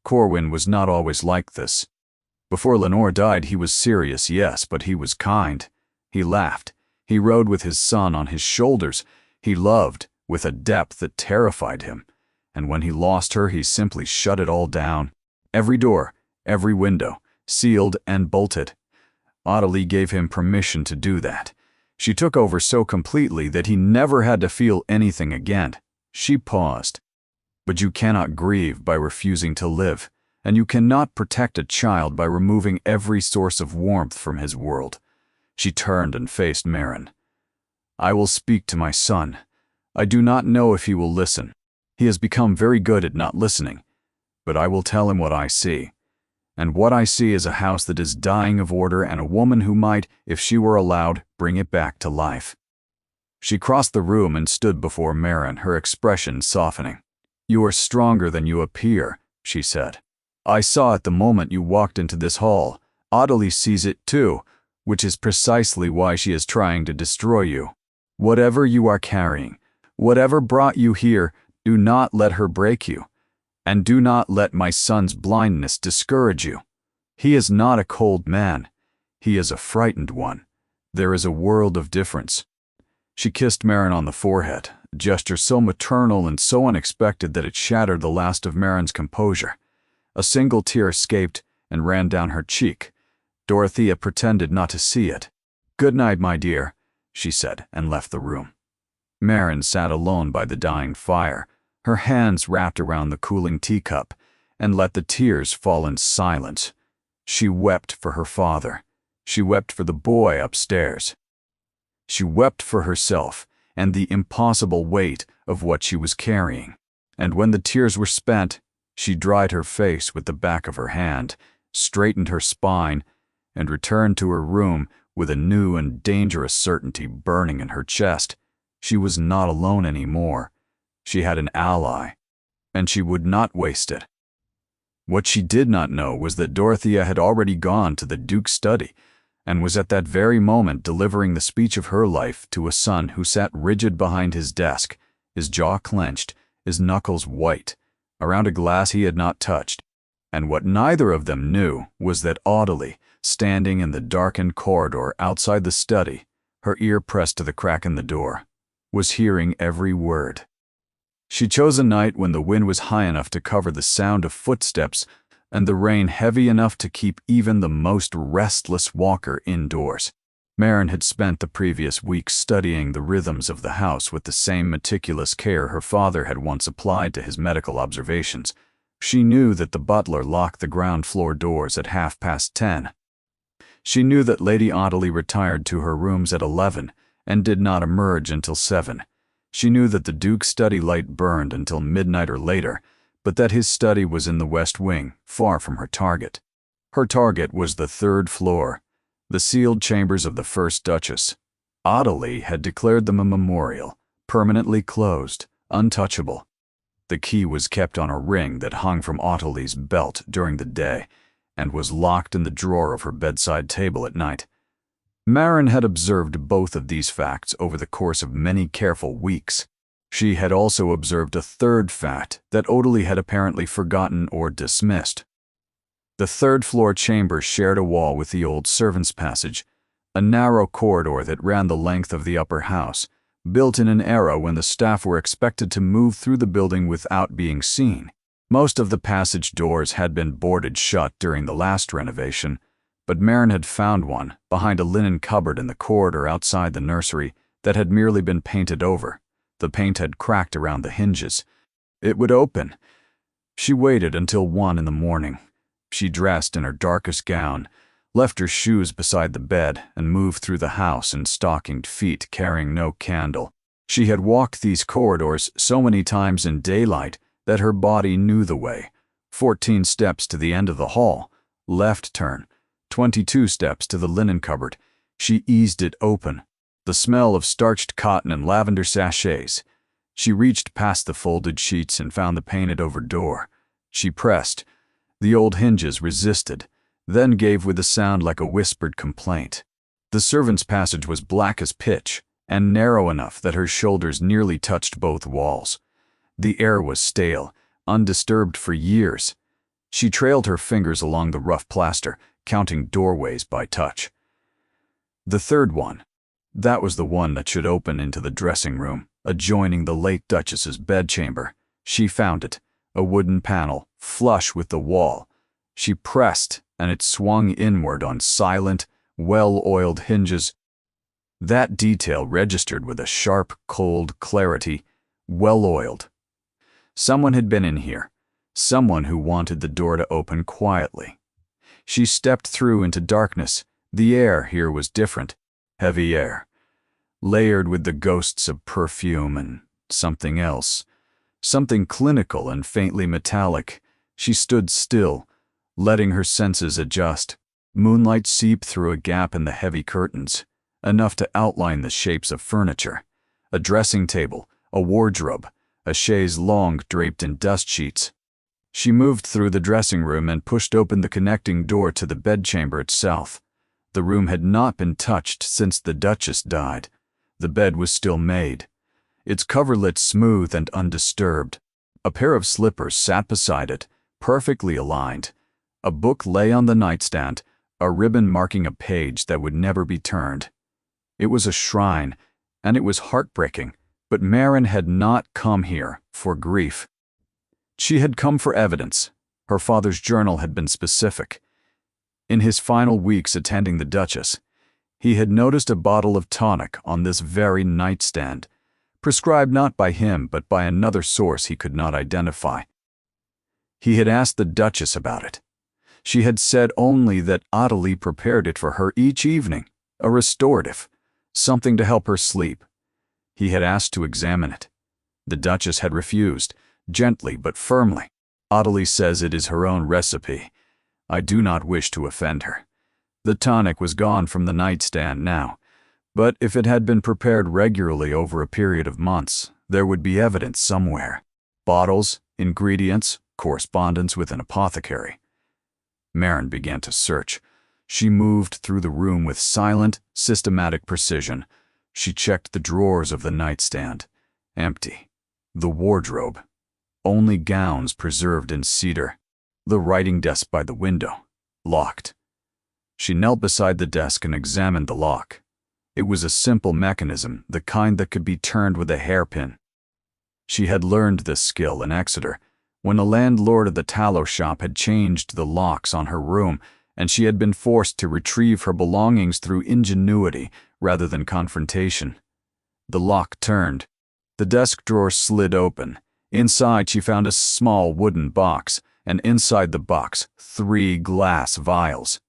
[SPEAKER 1] Corwin was not always like this. Before Lenore died, he was serious, yes, but he was kind. He laughed. He rode with his son on his shoulders. He loved with a depth that terrified him. And when he lost her, he simply shut it all down. Every door, every window, sealed and bolted. Audley gave him permission to do that. She took over so completely that he never had to feel anything again. She paused. But you cannot grieve by refusing to live, and you cannot protect a child by removing every source of warmth from his world. She turned and faced Marin. I will speak to my son. I do not know if he will listen. He has become very good at not listening, but I will tell him what I see. And what I see is a house that is dying of order and a woman who might, if she were allowed, bring it back to life. She crossed the room and stood before Marin, her expression softening. You are stronger than you appear, she said. I saw it the moment you walked into this hall. Audley sees it too, which is precisely why she is trying to destroy you. Whatever you are carrying, whatever brought you here, do not let her break you, and do not let my son's blindness discourage you. He is not a cold man. He is a frightened one. There is a world of difference. She kissed Marin on the forehead, a gesture so maternal and so unexpected that it shattered the last of Marin's composure. A single tear escaped and ran down her cheek. Dorothea pretended not to see it. Good night, my dear, she said, and left the room. Marin sat alone by the dying fire, her hands wrapped around the cooling teacup, and let the tears fall in silence. She wept for her father. She wept for the boy upstairs. She wept for herself and the impossible weight of what she was carrying. And when the tears were spent, she dried her face with the back of her hand, straightened her spine, and returned to her room with a new and dangerous certainty burning in her chest. She was not alone anymore. She had an ally, and she would not waste it. What she did not know was that Dorothea had already gone to the Duke's study, and was at that very moment delivering the speech of her life to a son who sat rigid behind his desk, his jaw clenched, his knuckles white, around a glass he had not touched. And what neither of them knew was that Audley, standing in the darkened corridor outside the study, her ear pressed to the crack in the door, was hearing every word. She chose a night when the wind was high enough to cover the sound of footsteps and the rain heavy enough to keep even the most restless walker indoors. Marin had spent the previous week studying the rhythms of the house with the same meticulous care her father had once applied to his medical observations. She knew that the butler locked the ground floor doors at 10:30. She knew that Lady Audley retired to her rooms at 11, and did not emerge until 7. She knew that the Duke's study light burned until midnight or later, but that his study was in the West Wing, far from her target. Her target was the 3rd floor, the sealed chambers of the first Duchess. Ottilie had declared them a memorial, permanently closed, untouchable. The key was kept on a ring that hung from Ottilie's belt during the day and was locked in the drawer of her bedside table at night. Marin had observed both of these facts over the course of many careful weeks. She had also observed a 3rd fact that Ottilie had apparently forgotten or dismissed. The 3rd floor chamber shared a wall with the old servants' passage, a narrow corridor that ran the length of the upper house, built in an era when the staff were expected to move through the building without being seen. Most of the passage doors had been boarded shut during the last renovation, but Marin had found one behind a linen cupboard in the corridor outside the nursery that had merely been painted over. The paint had cracked around the hinges. It would open. She waited until 1 in the morning. She dressed in her darkest gown, left her shoes beside the bed, and moved through the house in stockinged feet carrying no candle. She had walked these corridors so many times in daylight that her body knew the way. 14 steps to the end of the hall, left turn, 22 steps to the linen cupboard. She eased it open. The smell of starched cotton and lavender sachets. She reached past the folded sheets and found the painted-over door. She pressed. The old hinges resisted, then gave with a sound like a whispered complaint. The servants' passage was black as pitch and narrow enough that her shoulders nearly touched both walls. The air was stale, undisturbed for years. She trailed her fingers along the rough plaster, counting doorways by touch. The 3rd one. That was the one that should open into the dressing room, adjoining the late Duchess's bedchamber. She found it, a wooden panel, flush with the wall. She pressed, and it swung inward on silent, well-oiled hinges. That detail registered with a sharp, cold clarity. Well-oiled. Someone had been in here, someone who wanted the door to open quietly. She stepped through into darkness. The air here was different. Heavy air, layered with the ghosts of perfume and something else, something clinical and faintly metallic. She stood still, letting her senses adjust. Moonlight seeped through a gap in the heavy curtains, enough to outline the shapes of furniture. A dressing table, a wardrobe, a chaise longue draped in dust sheets. She moved through the dressing room and pushed open the connecting door to the bedchamber itself. The room had not been touched since the Duchess died. The bed was still made, its coverlet smooth and undisturbed. A pair of slippers sat beside it, perfectly aligned. A book lay on the nightstand, a ribbon marking a page that would never be turned. It was a shrine, and it was heartbreaking, but Marin had not come here for grief. She had come for evidence. Her father's journal had been specific. In his final weeks attending the Duchess, he had noticed a bottle of tonic on this very nightstand, prescribed not by him but by another source he could not identify. He had asked the Duchess about it. She had said only that Ottilie prepared it for her each evening, a restorative, something to help her sleep. He had asked to examine it. The Duchess had refused, gently but firmly. Ottilie says it is her own recipe. I do not wish to offend her. The tonic was gone from the nightstand now, but if it had been prepared regularly over a period of months, there would be evidence somewhere. Bottles, ingredients, correspondence with an apothecary. Marin began to search. She moved through the room with silent, systematic precision. She checked the drawers of the nightstand. Empty. The wardrobe. Only gowns preserved in cedar. The writing desk by the window. Locked. She knelt beside the desk and examined the lock. It was a simple mechanism, the kind that could be turned with a hairpin. She had learned this skill in Exeter, when the landlord of the tallow shop had changed the locks on her room, and she had been forced to retrieve her belongings through ingenuity rather than confrontation. The lock turned. The desk drawer slid open. Inside she found a small wooden box, and inside the box 3 glass vials.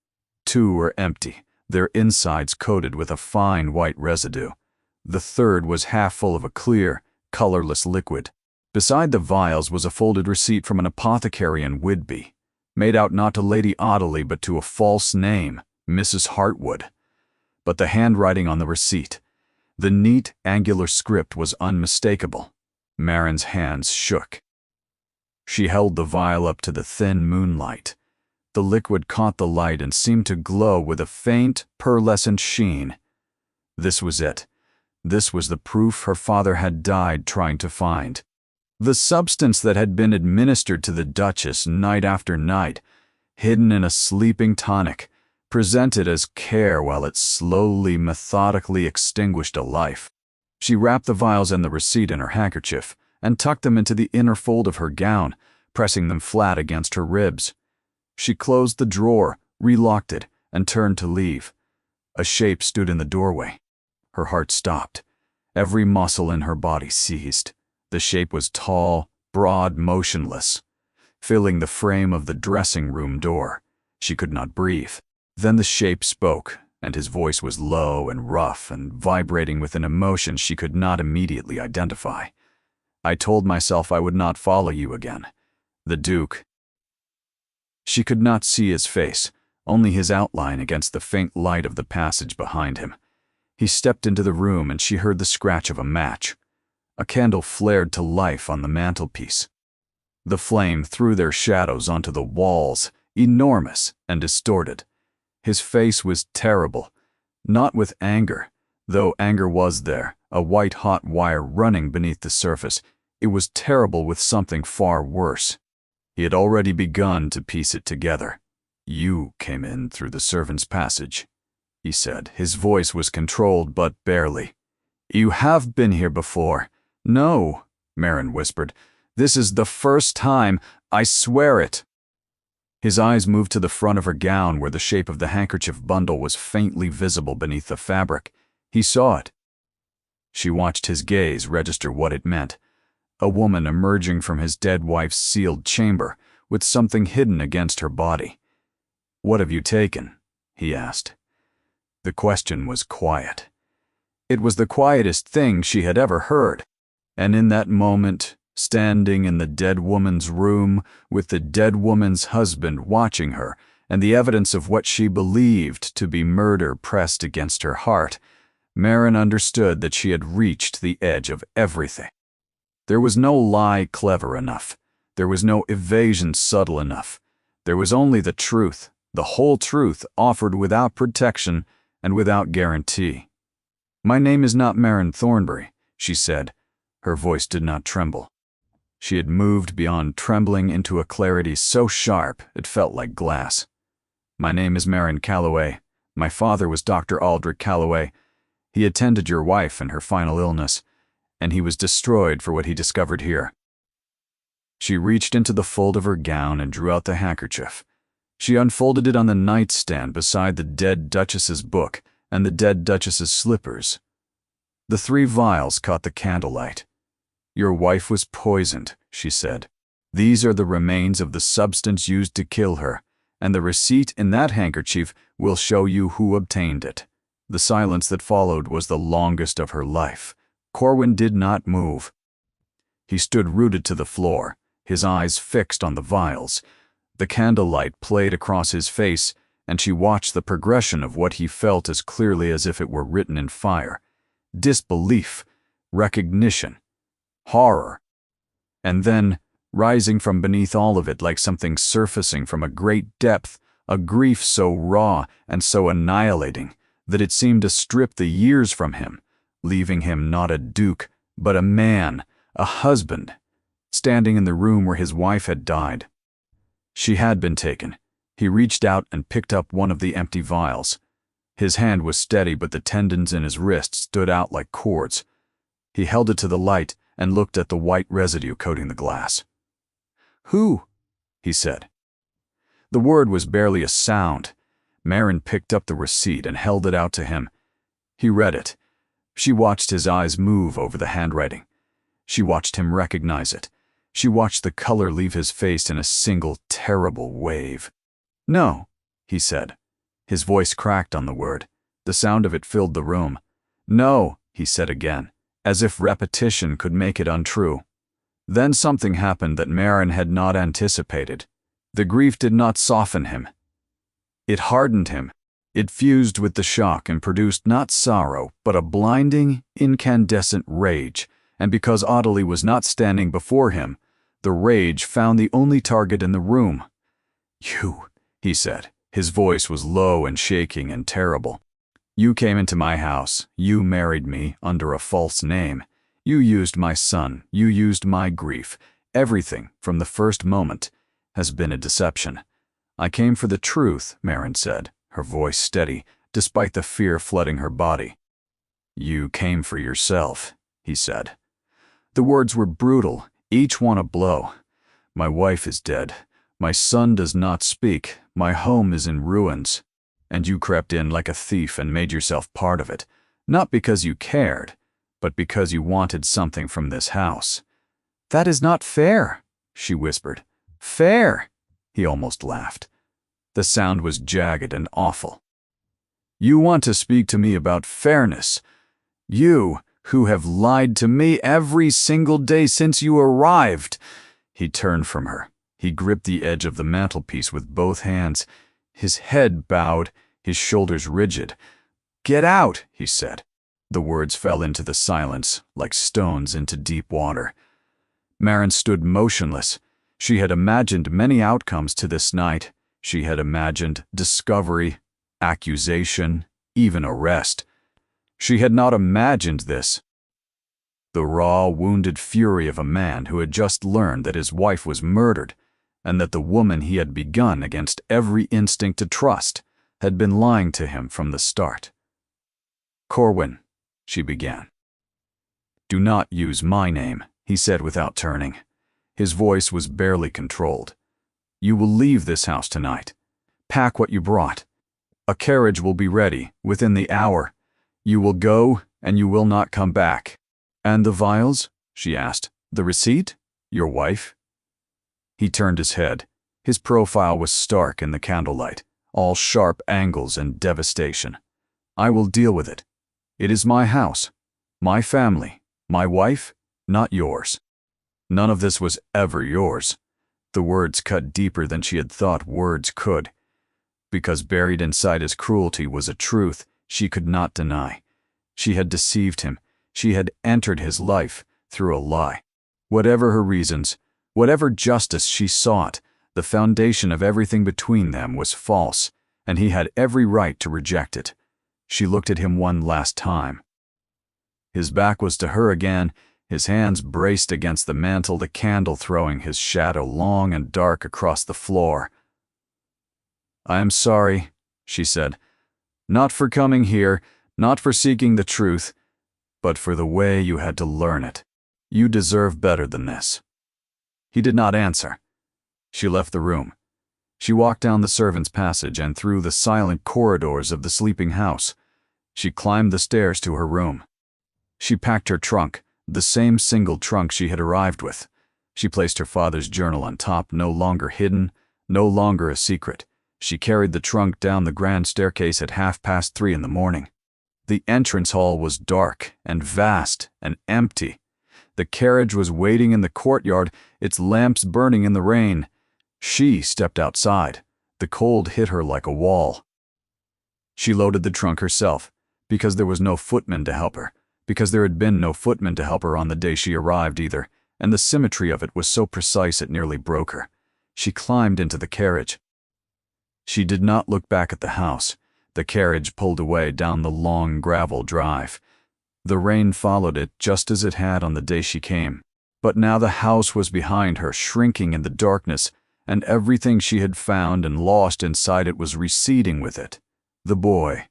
[SPEAKER 1] 2 were empty, their insides coated with a fine white residue. The third was half full of a clear, colorless liquid. Beside the vials was a folded receipt from an apothecary in Whitby, made out not to Lady Audley but to a false name, Mrs. Hartwood. But the handwriting on the receipt, the neat, angular script was unmistakable. Marin's hands shook. She held the vial up to the thin moonlight. The liquid caught the light and seemed to glow with a faint, pearlescent sheen. This was it. This was the proof her father had died trying to find. The substance that had been administered to the Duchess night after night, hidden in a sleeping tonic, presented as care while it slowly, methodically extinguished a life. She wrapped the vials and the receipt in her handkerchief and tucked them into the inner fold of her gown, pressing them flat against her ribs. She closed the drawer, relocked it, and turned to leave. A shape stood in the doorway. Her heart stopped. Every muscle in her body seized. The shape was tall, broad, motionless, filling the frame of the dressing room door. She could not breathe. Then the shape spoke, and his voice was low and rough and vibrating with an emotion she could not immediately identify. "I told myself I would not follow you again. The Duke." She could not see his face, only his outline against the faint light of the passage behind him. He stepped into the room and she heard the scratch of a match. A candle flared to life on the mantelpiece. The flame threw their shadows onto the walls, enormous and distorted. His face was terrible, not with anger, though anger was there, a white-hot wire running beneath the surface. It was terrible with something far worse. He had already begun to piece it together. "You came in through the servants' passage," he said. His voice was controlled, but barely. "You have been here before." "No," Marin whispered. "This is the first time. I swear it." His eyes moved to the front of her gown where the shape of the handkerchief bundle was faintly visible beneath the fabric. He saw it. She watched his gaze register what it meant. A woman emerging from his dead wife's sealed chamber, with something hidden against her body. "What have you taken?" he asked. The question was quiet. It was the quietest thing she had ever heard. And in that moment, standing in the dead woman's room, with the dead woman's husband watching her, and the evidence of what she believed to be murder pressed against her heart, Marin understood that she had reached the edge of everything. There was no lie clever enough. There was no evasion subtle enough. There was only the truth, the whole truth offered without protection and without guarantee. "My name is not Marin Thornbury," she said. Her voice did not tremble. She had moved beyond trembling into a clarity so sharp it felt like glass. "My name is Marin Calloway. My father was Dr. Aldrich Calloway. He attended your wife in her final illness, and he was destroyed for what he discovered here." She reached into the fold of her gown and drew out the handkerchief. She unfolded it on the nightstand beside the dead Duchess's book and the dead Duchess's slippers. The 3 vials caught the candlelight. "Your wife was poisoned," she said. "These are the remains of the substance used to kill her, and the receipt in that handkerchief will show you who obtained it." The silence that followed was the longest of her life. Corwin did not move. He stood rooted to the floor, his eyes fixed on the vials. The candlelight played across his face, and she watched the progression of what he felt as clearly as if it were written in fire. Disbelief, recognition, horror. And then, rising from beneath all of it like something surfacing from a great depth, a grief so raw and so annihilating that it seemed to strip the years from him, leaving him not a duke, but a man, a husband, standing in the room where his wife had died. She had been taken. He reached out and picked up one of the empty vials. His hand was steady, but the tendons in his wrist stood out like cords. He held it to the light and looked at the white residue coating the glass. "Who?" he said. The word was barely a sound. Marin picked up the receipt and held it out to him. He read it. She watched his eyes move over the handwriting. She watched him recognize it. She watched the color leave his face in a single terrible wave. "No," he said. His voice cracked on the word. The sound of it filled the room. "No," he said again, as if repetition could make it untrue. Then something happened that Marin had not anticipated. The grief did not soften him. It hardened him. It fused with the shock and produced not sorrow, but a blinding, incandescent rage, and because Audley was not standing before him, the rage found the only target in the room. "You," he said. His voice was low and shaking and terrible. "You came into my house. You married me under a false name. You used my son. You used my grief. Everything, from the first moment, has been a deception." "I came for the truth," Marin said, her voice steady, despite the fear flooding her body. "You came for yourself," he said. The words were brutal, each one a blow. "My wife is dead. My son does not speak. My home is in ruins. And you crept in like a thief and made yourself part of it, not because you cared, but because you wanted something from this house." "That is not fair," she whispered. "Fair?" He almost laughed. The sound was jagged and awful. "You want to speak to me about fairness? You, who have lied to me every single day since you arrived." He turned from her. He gripped the edge of the mantelpiece with both hands, his head bowed, his shoulders rigid. "Get out," he said. The words fell into the silence like stones into deep water. Marin stood motionless. She had imagined many outcomes to this night. She had imagined discovery, accusation, even arrest. She had not imagined this. The raw, wounded fury of a man who had just learned that his wife was murdered, and that the woman he had begun against every instinct to trust had been lying to him from the start. "Corwin," she began. "Do not use my name," he said without turning. His voice was barely controlled. "You will leave this house tonight. Pack what you brought. A carriage will be ready within the hour. You will go, and you will not come back." "And the vials?" she asked. "The receipt? Your wife?" He turned his head. His profile was stark in the candlelight, all sharp angles and devastation. "I will deal with it. It is my house, my family, my wife, not yours. None of this was ever yours." The words cut deeper than she had thought words could, because buried inside his cruelty was a truth she could not deny. She had deceived him. She had entered his life through a lie. Whatever her reasons, whatever justice she sought, the foundation of everything between them was false, and he had every right to reject it. She looked at him one last time. His back was to her again, his hands braced against the mantel, the candle throwing his shadow long and dark across the floor. "I am sorry," she said, "not for coming here, not for seeking the truth, but for the way you had to learn it. You deserve better than this." He did not answer. She left the room. She walked down the servants' passage and through the silent corridors of the sleeping house. She climbed the stairs to her room. She packed her trunk, the same single trunk she had arrived with. She placed her father's journal on top, no longer hidden, no longer a secret. She carried the trunk down the grand staircase at 3:30 in the morning. The entrance hall was dark and vast and empty. The carriage was waiting in the courtyard, its lamps burning in the rain. She stepped outside. The cold hit her like a wall. She loaded the trunk herself, because there was no footman to help her, because there had been no footman to help her on the day she arrived either, and the symmetry of it was so precise it nearly broke her. She climbed into the carriage. She did not look back at the house. The carriage pulled away down the long gravel drive. The rain followed it just as it had on the day she came. But now the house was behind her, shrinking in the darkness, and everything she had found and lost inside it was receding with it. The boy.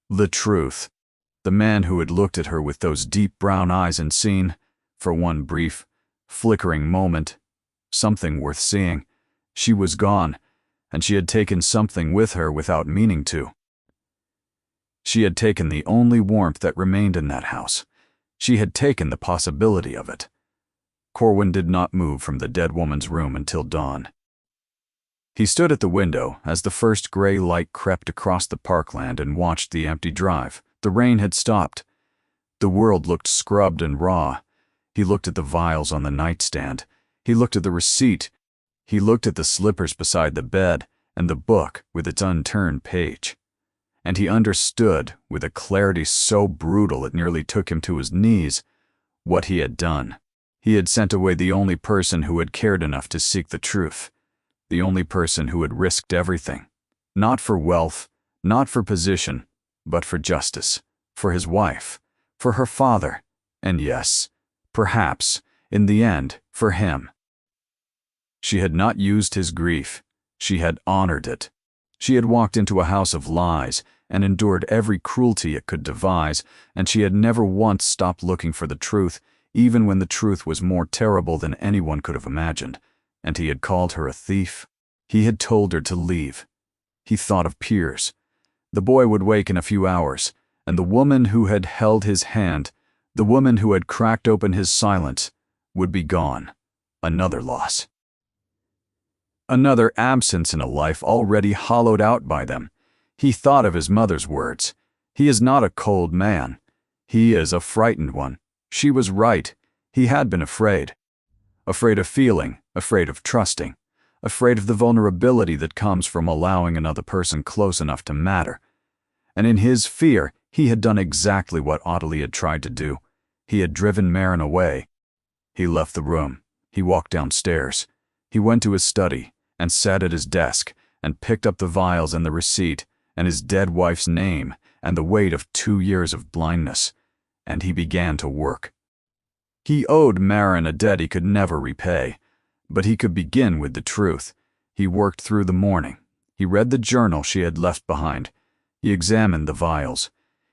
[SPEAKER 1] The truth. The man who had looked at her with those deep brown eyes and seen, for one brief, flickering moment, something worth seeing. She was gone, and she had taken something with her without meaning to. She had taken the only warmth that remained in that house. She had taken the possibility of it. Corwin did not move from the dead woman's room until dawn. He stood at the window as the first gray light crept across the parkland and watched the empty drive. The rain had stopped. The world looked scrubbed and raw. He looked at the vials on the nightstand. He looked at the receipt. He looked at the slippers beside the bed and the book with its unturned page. And he understood, with a clarity so brutal it nearly took him to his knees, what he had done. He had sent away the only person who had cared enough to seek the truth, the only person who had risked everything, not for wealth, not for position, but for justice, for his wife, for her father, and yes, perhaps, in the end, for him. She had not used his grief. She had honored it. She had walked into a house of lies and endured every cruelty it could devise, and she had never once stopped looking for the truth, even when the truth was more terrible than anyone could have imagined. And he had called her a thief. He had told her to leave. He thought of Piers. The boy would wake in a few hours, and the woman who had held his hand, the woman who had cracked open his silence, would be gone. Another loss. Another absence in a life already hollowed out by them. He thought of his mother's words. He is not a cold man. He is a frightened one. She was right. He had been afraid. Afraid of feeling, afraid of trusting, afraid of the vulnerability that comes from allowing another person close enough to matter. And in his fear, he had done exactly what Ottilie had tried to do. He had driven Maren away. He left the room. He walked downstairs. He went to his study and sat at his desk and picked up the vials and the receipt and his dead wife's name and the weight of 2 years of blindness, and he began to work. He owed Maren a debt he could never repay, but he could begin with the truth. He worked through the morning. He read the journal she had left behind. He examined the vials.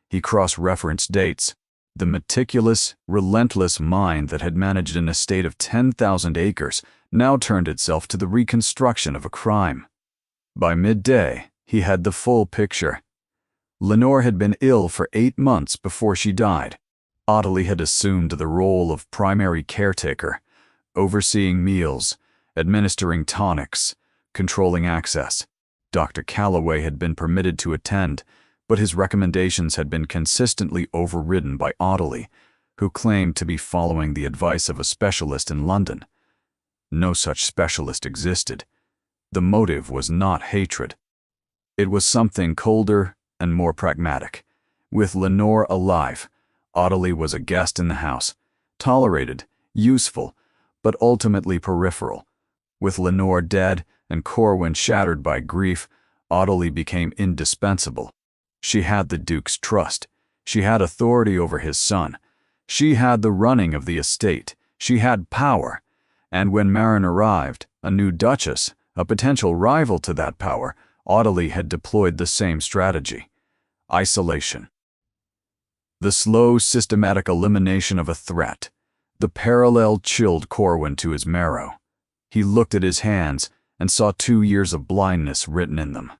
[SPEAKER 1] He cross-referenced dates. The meticulous, relentless mind that had managed an estate of 10,000 acres now turned itself to the reconstruction of a crime. By midday, he had the full picture. Lenore had been ill for 8 months before she died. Ottilie had assumed the role of primary caretaker, overseeing meals, administering tonics, controlling access. Dr. Calloway had been permitted to attend, but his recommendations had been consistently overridden by Ottilie, who claimed to be following the advice of a specialist in London. No such specialist existed. The motive was not hatred. It was something colder and more pragmatic. With Lenore alive, Ottilie was a guest in the house, tolerated, useful, but ultimately peripheral. With Lenore dead and Corwin shattered by grief, Ottilie became indispensable. She had the Duke's trust. She had authority over his son. She had the running of the estate. She had power. And when Maren arrived, a new Duchess, a potential rival to that power, Ottilie had deployed the same strategy: isolation. The slow, systematic elimination of a threat. The parallel chilled Corwin to his marrow. He looked at his hands and saw 2 years of blindness written in them.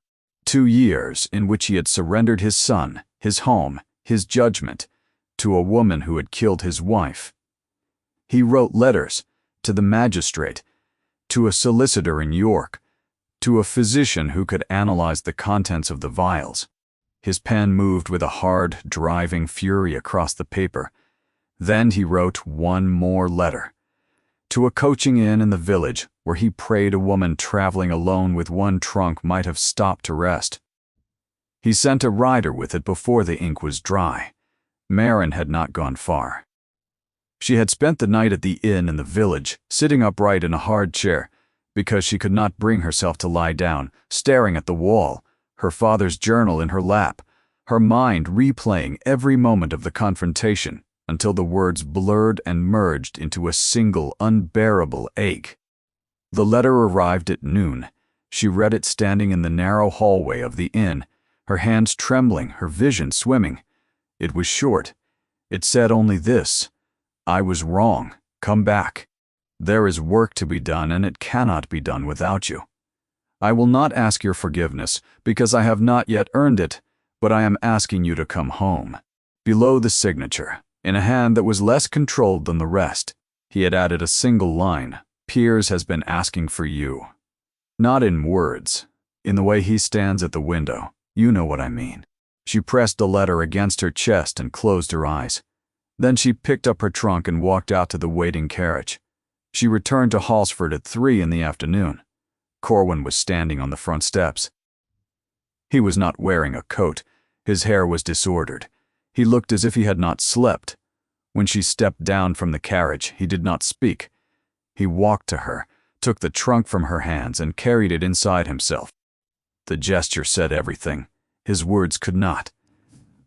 [SPEAKER 1] 2 years in which he had surrendered his son, his home, his judgment, to a woman who had killed his wife. He wrote letters to the magistrate, to a solicitor in York, to a physician who could analyze the contents of the vials. His pen moved with a hard, driving fury across the paper. Then he wrote one more letter. To a coaching inn in the village where he prayed a woman traveling alone with one trunk might have stopped to rest. He sent a rider with it before the ink was dry. Maren had not gone far. She had spent the night at the inn in the village, sitting upright in a hard chair, because she could not bring herself to lie down, staring at the wall, her father's journal in her lap, her mind replaying every moment of the confrontation until the words blurred and merged into a single unbearable ache. The letter arrived at noon. She read it standing in the narrow hallway of the inn, her hands trembling, her vision swimming. It was short. It said only this: "I was wrong. Come back. There is work to be done, and it cannot be done without you. I will not ask your forgiveness, because I have not yet earned it, but I am asking you to come home." Below the signature, in a hand that was less controlled than the rest, he had added a single line: "Piers has been asking for you." Not in words, in the way he stands at the window. You know what I mean. She pressed the letter against her chest and closed her eyes. Then she picked up her trunk and walked out to the waiting carriage. She returned to Halsford at 3 in the afternoon. Corwin was standing on the front steps. He was not wearing a coat. His hair was disordered. He looked as if he had not slept. When she stepped down from the carriage, he did not speak. He walked to her, took the trunk from her hands, and carried it inside himself. The gesture said everything. His words could not.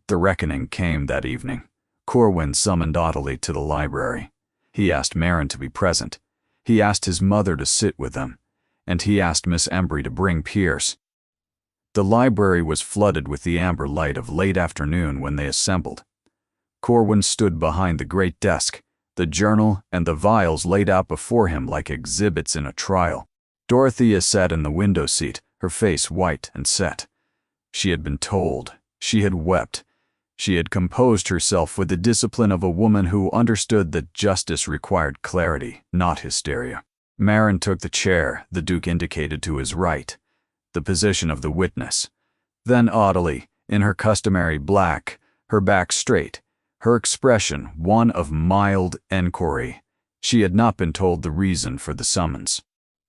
[SPEAKER 1] The reckoning came that evening. Corwin summoned Ottilie to the library. He asked Marin to be present. He asked his mother to sit with them. And he asked Miss Embry to bring Pierce. The library was flooded with the amber light of late afternoon when they assembled. Corwin stood behind the great desk, the journal and the vials laid out before him like exhibits in a trial. Dorothea sat in the window seat, her face white and set. She had been told. She had wept. She had composed herself with the discipline of a woman who understood that justice required clarity, not hysteria. Marin took the chair the Duke indicated to his right, the position of the witness. Then Ottilie, in her customary black, her back straight, her expression one of mild enquiry. She had not been told the reason for the summons.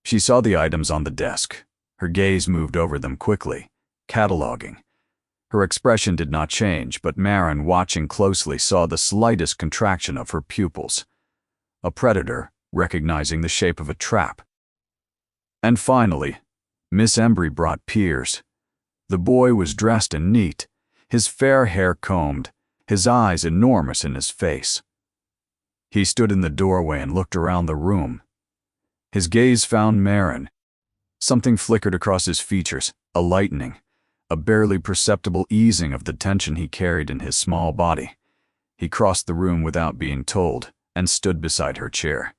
[SPEAKER 1] She saw the items on the desk. Her gaze moved over them quickly, cataloging. Her expression did not change, but Marin, watching closely, saw the slightest contraction of her pupils. A predator, recognizing the shape of a trap. And finally, Miss Embry brought Pierce. The boy was dressed and neat, his fair hair combed, his eyes enormous in his face. He stood in the doorway and looked around the room. His gaze found Marin. Something flickered across his features, a lightening, a barely perceptible easing of the tension he carried in his small body. He crossed the room without being told and stood beside her chair.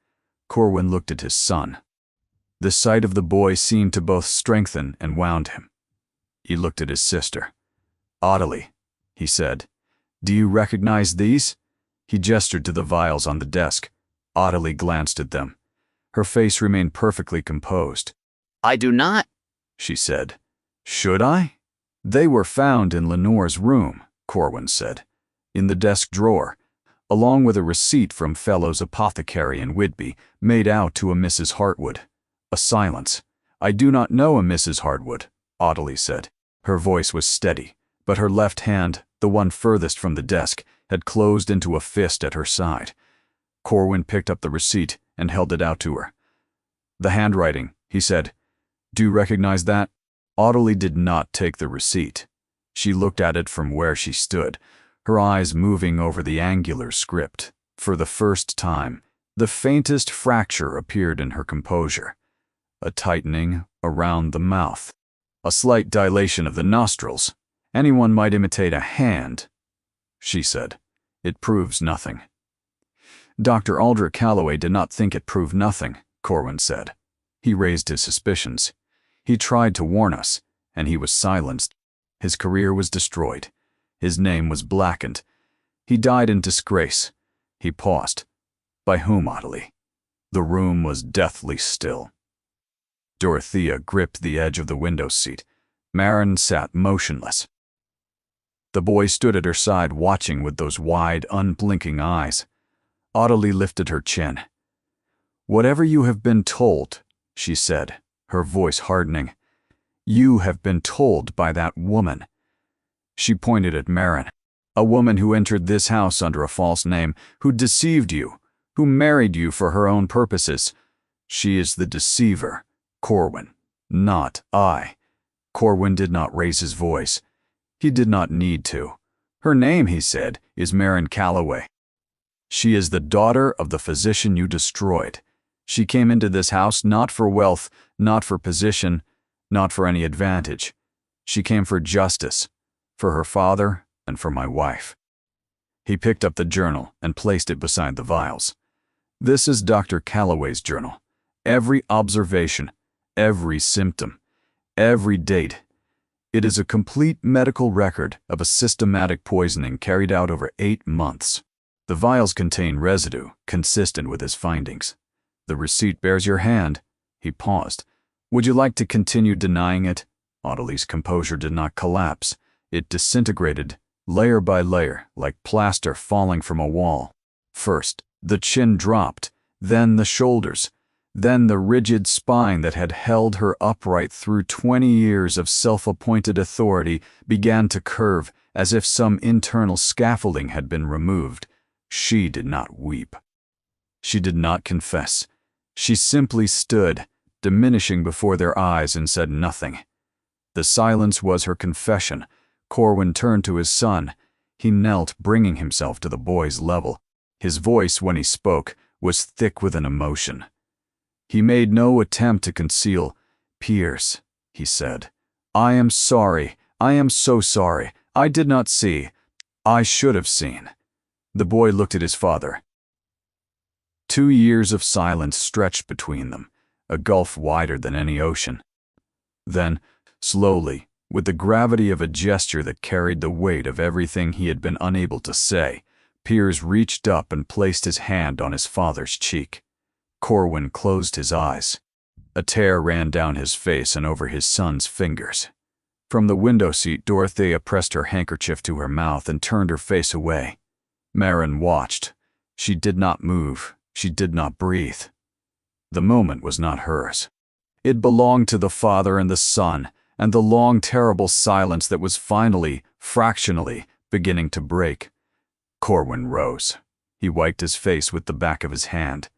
[SPEAKER 1] Corwin looked at his son. The sight of the boy seemed to both strengthen and wound him. He looked at his sister. "Ottilie," he said, "do you recognize these?" He gestured to the vials on the desk. Ottilie glanced at them. Her face remained perfectly composed.
[SPEAKER 2] "I do not,"
[SPEAKER 1] she said. "Should I?" "They were found in Lenore's room," Corwin said, "in the desk drawer, along with a receipt from Fellow's apothecary in Whitby, made out to a Mrs. Hartwood." A silence. "I do not know a Mrs. Hartwood," Ottilie said. Her voice was steady, but her left hand, the one furthest from the desk, had closed into a fist at her side. Corwin picked up the receipt and held it out to her. "The handwriting," he said. "Do you recognize that?" Ottilie did not take the receipt. She looked at it from where she stood, her eyes moving over the angular script. For the first time, the faintest fracture appeared in her composure. A tightening around the mouth. A slight dilation of the nostrils. "Anyone might imitate a hand," she said. "It proves nothing." Dr. Aldrich Calloway did not think it proved nothing, Corwin said. He raised his suspicions. He tried to warn us, and he was silenced. His career was destroyed. His name was blackened. He died in disgrace. He paused. By whom, Ottilie? The room was deathly still. Dorothea gripped the edge of the window seat. Marin sat motionless. The boy stood at her side watching with those wide, unblinking eyes. Ottilie lifted her chin. "Whatever you have been told," she said, her voice hardening, "you have been told by that woman." She pointed at Marin. "A woman who entered this house under a false name, who deceived you, who married you for her own purposes. She is the deceiver, Corwin, not I." Corwin did not raise his voice. He did not need to. "Her name," he said, "is Marin Calloway. She is the daughter of the physician you destroyed. She came into this house not for wealth, not for position, not for any advantage. She came for justice, for her father and for my wife." He picked up the journal and placed it beside the vials. "This is Dr. Calloway's journal. Every observation, every symptom, every date. It is a complete medical record of a systematic poisoning carried out over 8 months. The vials contain residue consistent with his findings. The receipt bears your hand." He paused. "Would you like to continue denying it?" Ottilie's composure did not collapse. It disintegrated, layer by layer, like plaster falling from a wall. First, the chin dropped, then the shoulders, then the rigid spine that had held her upright through 20 years of self-appointed authority began to curve as if some internal scaffolding had been removed. She did not weep. She did not confess. She simply stood, diminishing before their eyes, and said nothing. The silence was her confession. Corwin turned to his son. He knelt, bringing himself to the boy's level. His voice, when he spoke, was thick with an emotion. He made no attempt to conceal. "Piers," he said, "I am sorry. I am so sorry. I did not see. I should have seen." The boy looked at his father. 2 years of silence stretched between them, a gulf wider than any ocean. Then, slowly, with the gravity of a gesture that carried the weight of everything he had been unable to say, Piers reached up and placed his hand on his father's cheek. Corwin closed his eyes. A tear ran down his face and over his son's fingers. From the window seat, Dorothea pressed her handkerchief to her mouth and turned her face away. Maren watched. She did not move. She did not breathe. The moment was not hers. It belonged to the father and the son, and the long, terrible silence that was finally, fractionally, beginning to break. Corwin rose. He wiped his face with the back of his hand.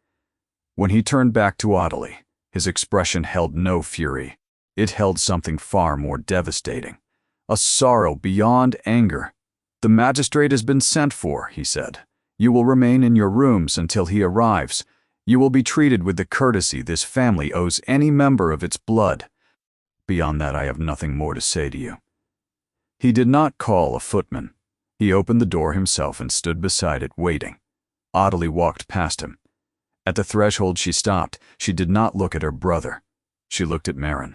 [SPEAKER 1] When he turned back to Audley, his expression held no fury. It held something far more devastating. A sorrow beyond anger. "The magistrate has been sent for," he said. "You will remain in your rooms until he arrives. You will be treated with the courtesy this family owes any member of its blood. Beyond that, I have nothing more to say to you." He did not call a footman. He opened the door himself and stood beside it, waiting. Audley walked past him. At the threshold she stopped. She did not look at her brother. She looked at Maren.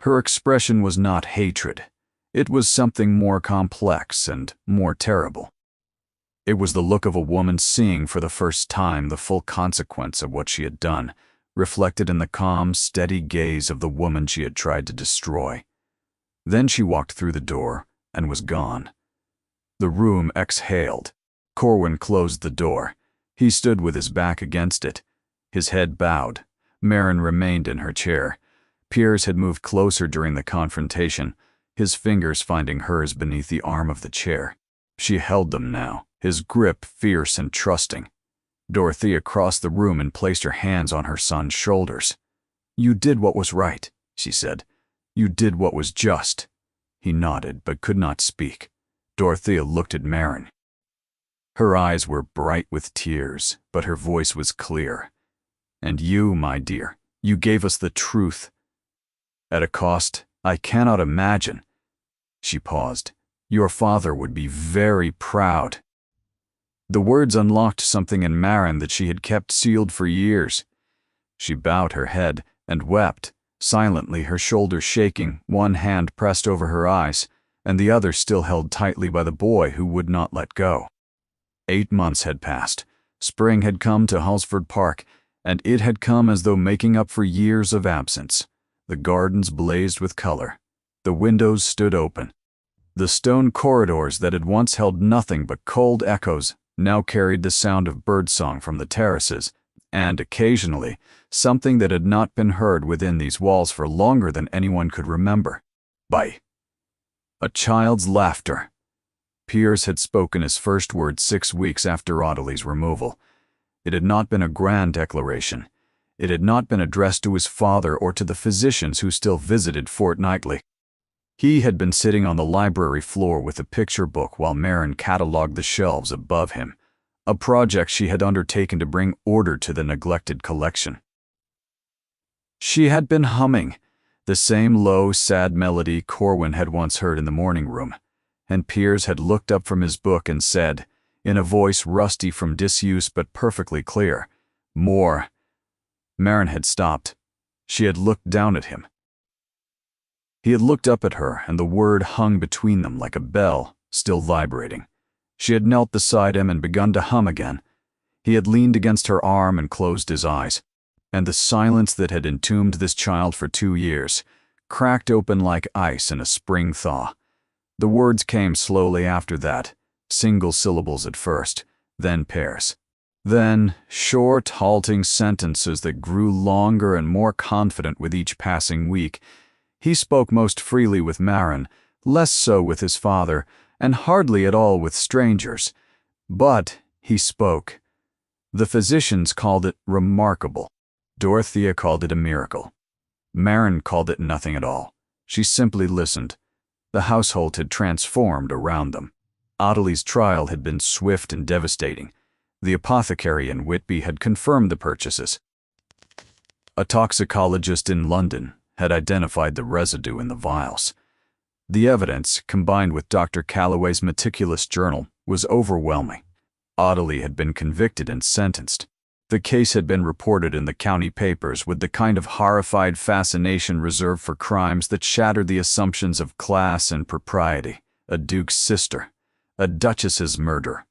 [SPEAKER 1] Her expression was not hatred. It was something more complex and more terrible. It was the look of a woman seeing for the first time the full consequence of what she had done, reflected in the calm, steady gaze of the woman she had tried to destroy. Then she walked through the door and was gone. The room exhaled. Corwin closed the door. He stood with his back against it, his head bowed. Maren remained in her chair. Piers had moved closer during the confrontation, his fingers finding hers beneath the arm of the chair. She held them now, his grip fierce and trusting. Dorothea crossed the room and placed her hands on her son's shoulders. "You did what was right," she said. "You did what was just." He nodded but could not speak. Dorothea looked at Maren. Her eyes were bright with tears, but her voice was clear. "And you, my dear, you gave us the truth. At a cost I cannot imagine." She paused. "Your father would be very proud." The words unlocked something in Maren that she had kept sealed for years. She bowed her head and wept, silently, her shoulders shaking, one hand pressed over her eyes, and the other still held tightly by the boy who would not let go. 8 months had passed. Spring had come to Halsford Park, and it had come as though making up for years of absence. The gardens blazed with color. The windows stood open. The stone corridors that had once held nothing but cold echoes now carried the sound of birdsong from the terraces, and occasionally something that had not been heard within these walls for longer than anyone could remember. A child's laughter. Piers had spoken his first words 6 weeks after Audley's removal. It had not been a grand declaration. It had not been addressed to his father or to the physicians who still visited fortnightly. He had been sitting on the library floor with a picture book while Maren catalogued the shelves above him, a project she had undertaken to bring order to the neglected collection. She had been humming the same low, sad melody Corwin had once heard in the morning room, and Piers had looked up from his book and said, in a voice rusty from disuse but perfectly clear, "More." Maren had stopped. She had looked down at him. He had looked up at her, and the word hung between them like a bell, still vibrating. She had knelt beside him and begun to hum again. He had leaned against her arm and closed his eyes, and the silence that had entombed this child for 2 years cracked open like ice in a spring thaw. The words came slowly after that, single syllables at first, then pairs. Then short, halting sentences that grew longer and more confident with each passing week. He spoke most freely with Marin, less so with his father, and hardly at all with strangers. But he spoke. The physicians called it remarkable. Dorothea called it a miracle. Marin called it nothing at all. She simply listened. The household had transformed around them. Audley's trial had been swift and devastating. The apothecary in Whitby had confirmed the purchases. A toxicologist in London had identified the residue in the vials. The evidence, combined with Dr. Calloway's meticulous journal, was overwhelming. Audley had been convicted and sentenced. The case had been reported in the county papers with the kind of horrified fascination reserved for crimes that shattered the assumptions of class and propriety. A duke's sister, a duchess's murder.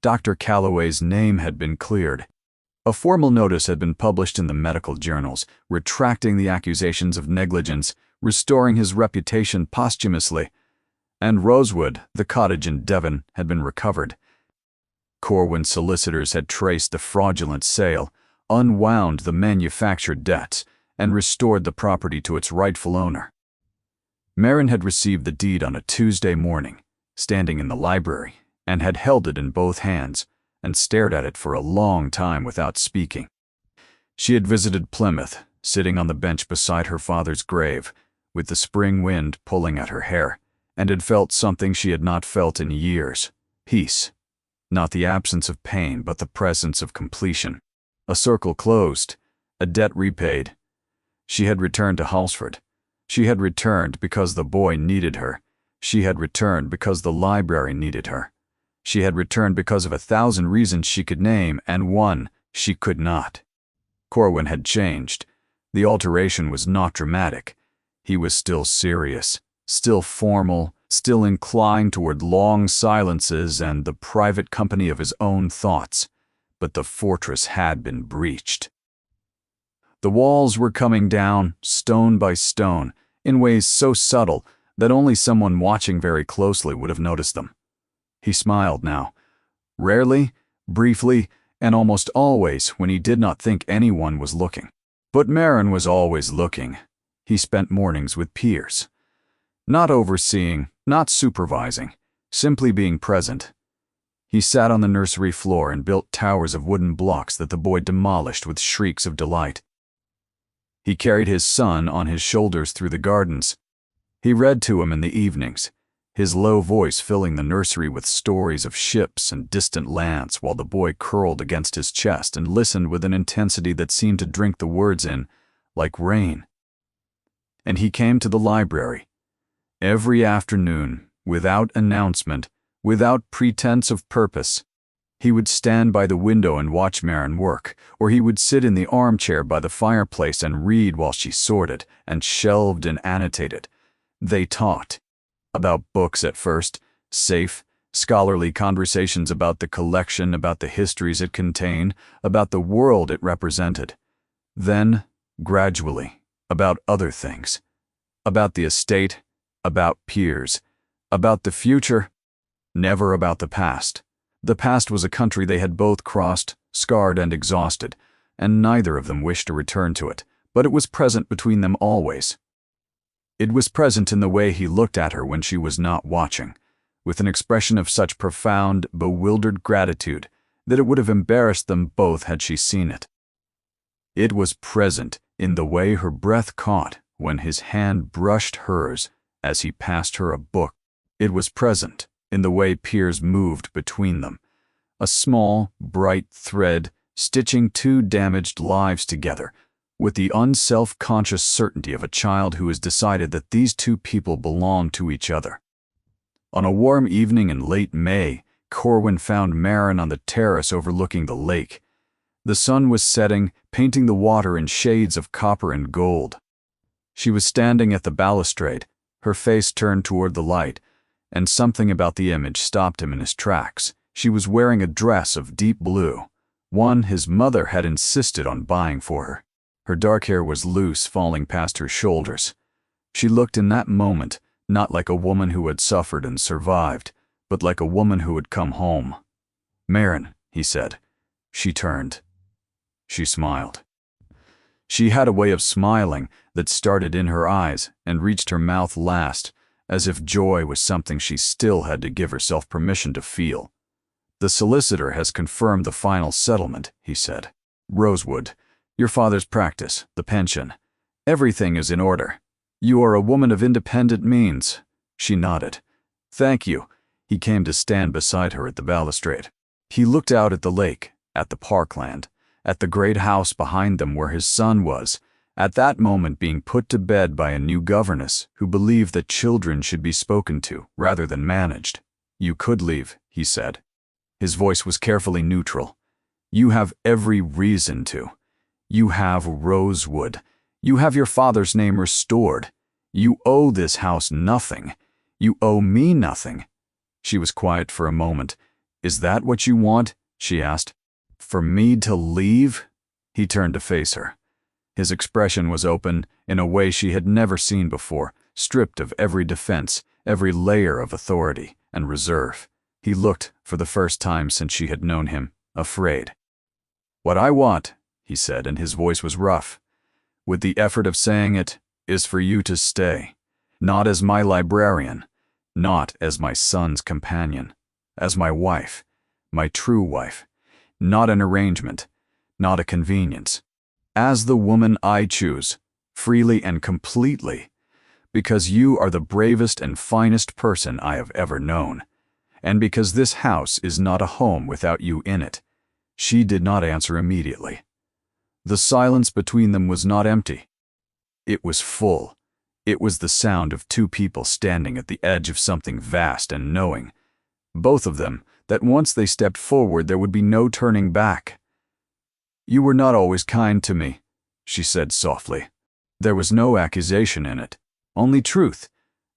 [SPEAKER 1] Dr. Calloway's name had been cleared. A formal notice had been published in the medical journals, retracting the accusations of negligence, restoring his reputation posthumously. And Rosewood, the cottage in Devon, had been recovered. Corwin's solicitors had traced the fraudulent sale, unwound the manufactured debts, and restored the property to its rightful owner. Marin had received the deed on a Tuesday morning, standing in the library, and had held it in both hands, and stared at it for a long time without speaking. She had visited Plymouth, sitting on the bench beside her father's grave, with the spring wind pulling at her hair, and had felt something she had not felt in years: peace. Not the absence of pain, but the presence of completion. A circle closed, a debt repaid. She had returned to Halsford. She had returned because the boy needed her. She had returned because the library needed her. She had returned because of 1,000 reasons she could name, and one she could not. Corwin had changed. The alteration was not dramatic. He was still serious, still formal, still inclined toward long silences and the private company of his own thoughts. But the fortress had been breached. The walls were coming down, stone by stone, in ways so subtle that only someone watching very closely would have noticed them. He smiled now, rarely, briefly, and almost always when he did not think anyone was looking. But Marin was always looking. He spent mornings with Piers. Not overseeing, not supervising, simply being present. He sat on the nursery floor and built towers of wooden blocks that the boy demolished with shrieks of delight. He carried his son on his shoulders through the gardens. He read to him in the evenings, his low voice filling the nursery with stories of ships and distant lands while the boy curled against his chest and listened with an intensity that seemed to drink the words in, like rain. And he came to the library. Every afternoon, without announcement, without pretense of purpose. He would stand by the window and watch Marin work, or he would sit in the armchair by the fireplace and read while she sorted and shelved and annotated. They talked. About books at first, safe, scholarly conversations about the collection, about the histories it contained, about the world it represented. Then, gradually, about other things. About the estate, about Piers, about the future, never about the past. The past was a country they had both crossed, scarred and exhausted, and neither of them wished to return to it, but it was present between them always. It was present in the way he looked at her when she was not watching, with an expression of such profound, bewildered gratitude that it would have embarrassed them both had she seen it. It was present in the way her breath caught when his hand brushed hers as he passed her a book. It was present in the way Piers moved between them, a small, bright thread stitching two damaged lives together, with the unself-conscious certainty of a child who has decided that these two people belong to each other. On a warm evening in late May, Corwin found Marin on the terrace overlooking the lake. The sun was setting, painting the water in shades of copper and gold. She was standing at the balustrade, her face turned toward the light, and something about the image stopped him in his tracks. She was wearing a dress of deep blue, one his mother had insisted on buying for her. Her dark hair was loose, falling past her shoulders. She looked in that moment not like a woman who had suffered and survived, but like a woman who had come home. "Marin," he said. She turned. She smiled. She had a way of smiling that started in her eyes and reached her mouth last, as if joy was something she still had to give herself permission to feel. The solicitor has confirmed the final settlement, he said. Rosewood, your father's practice, the pension, everything is in order. You are a woman of independent means. She nodded. Thank you. He came to stand beside her at the balustrade. He looked out at the lake, at the parkland, at the great house behind them where his son was, at that moment being put to bed by a new governess who believed that children should be spoken to rather than managed. You could leave, he said. His voice was carefully neutral. You have every reason to. You have Rosewood. You have your father's name restored. You owe this house nothing. You owe me nothing. She was quiet for a moment. Is that what you want? She asked. For me to leave? He turned to face her. His expression was open in a way she had never seen before, stripped of every defense, every layer of authority and reserve. He looked, for the first time since she had known him, afraid. What I want, he said, and his voice was rough, with the effort of saying it, is for you to stay, not as my librarian, not as my son's companion, as my wife, my true wife, not an arrangement, not a convenience, as the woman I choose, freely and completely, because you are the bravest and finest person I have ever known, and because this house is not a home without you in it. She did not answer immediately. The silence between them was not empty. It was full. It was the sound of two people standing at the edge of something vast and knowing, both of them, that once they stepped forward there would be no turning back. You were not always kind to me, she said softly. There was no accusation in it, only truth.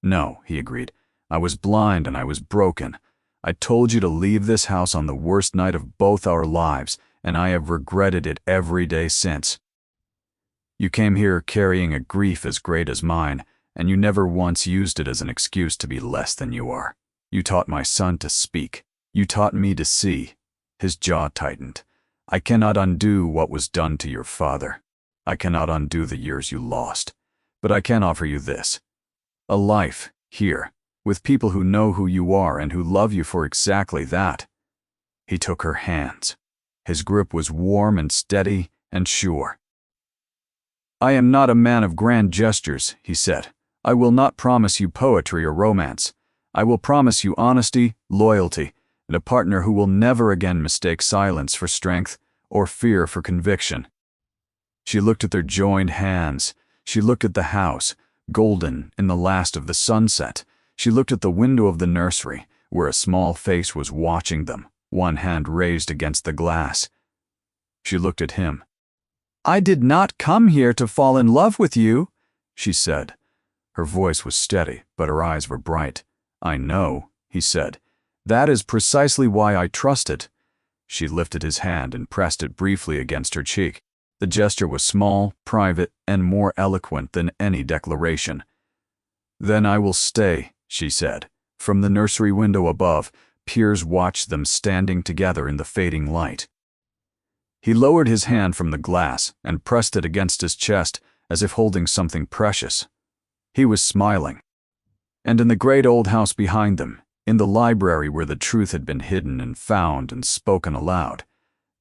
[SPEAKER 1] No, he agreed. I was blind and I was broken. I told you to leave this house on the worst night of both our lives, and I have regretted it every day since. You came here carrying a grief as great as mine, and you never once used it as an excuse to be less than you are. You taught my son to speak. You taught me to see. His jaw tightened. I cannot undo what was done to your father. I cannot undo the years you lost. But I can offer you this. A life, here, with people who know who you are and who love you for exactly that. He took her hands. His grip was warm and steady and sure. I am not a man of grand gestures, he said. I will not promise you poetry or romance. I will promise you honesty, loyalty, and a partner who will never again mistake silence for strength or fear for conviction. She looked at their joined hands. She looked at the house, golden in the last of the sunset. She looked at the window of the nursery, where a small face was watching them, one hand raised against the glass. She looked at him. I did not come here to fall in love with you, she said. Her voice was steady, but her eyes were bright. I know, he said. That is precisely why I trust it. She lifted his hand and pressed it briefly against her cheek. The gesture was small, private, and more eloquent than any declaration. Then I will stay, she said. From the nursery window above, Piers watched them standing together in the fading light. He lowered his hand from the glass and pressed it against his chest as if holding something precious. He was smiling. And in the great old house behind them, in the library where the truth had been hidden and found and spoken aloud,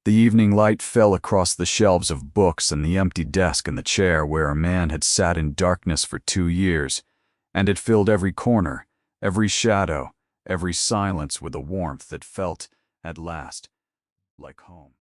[SPEAKER 1] the evening light fell across the shelves of books and the empty desk and the chair where a man had sat in darkness for 2 years, and it filled every corner, every shadow, every silence with a warmth that felt, at last, like home.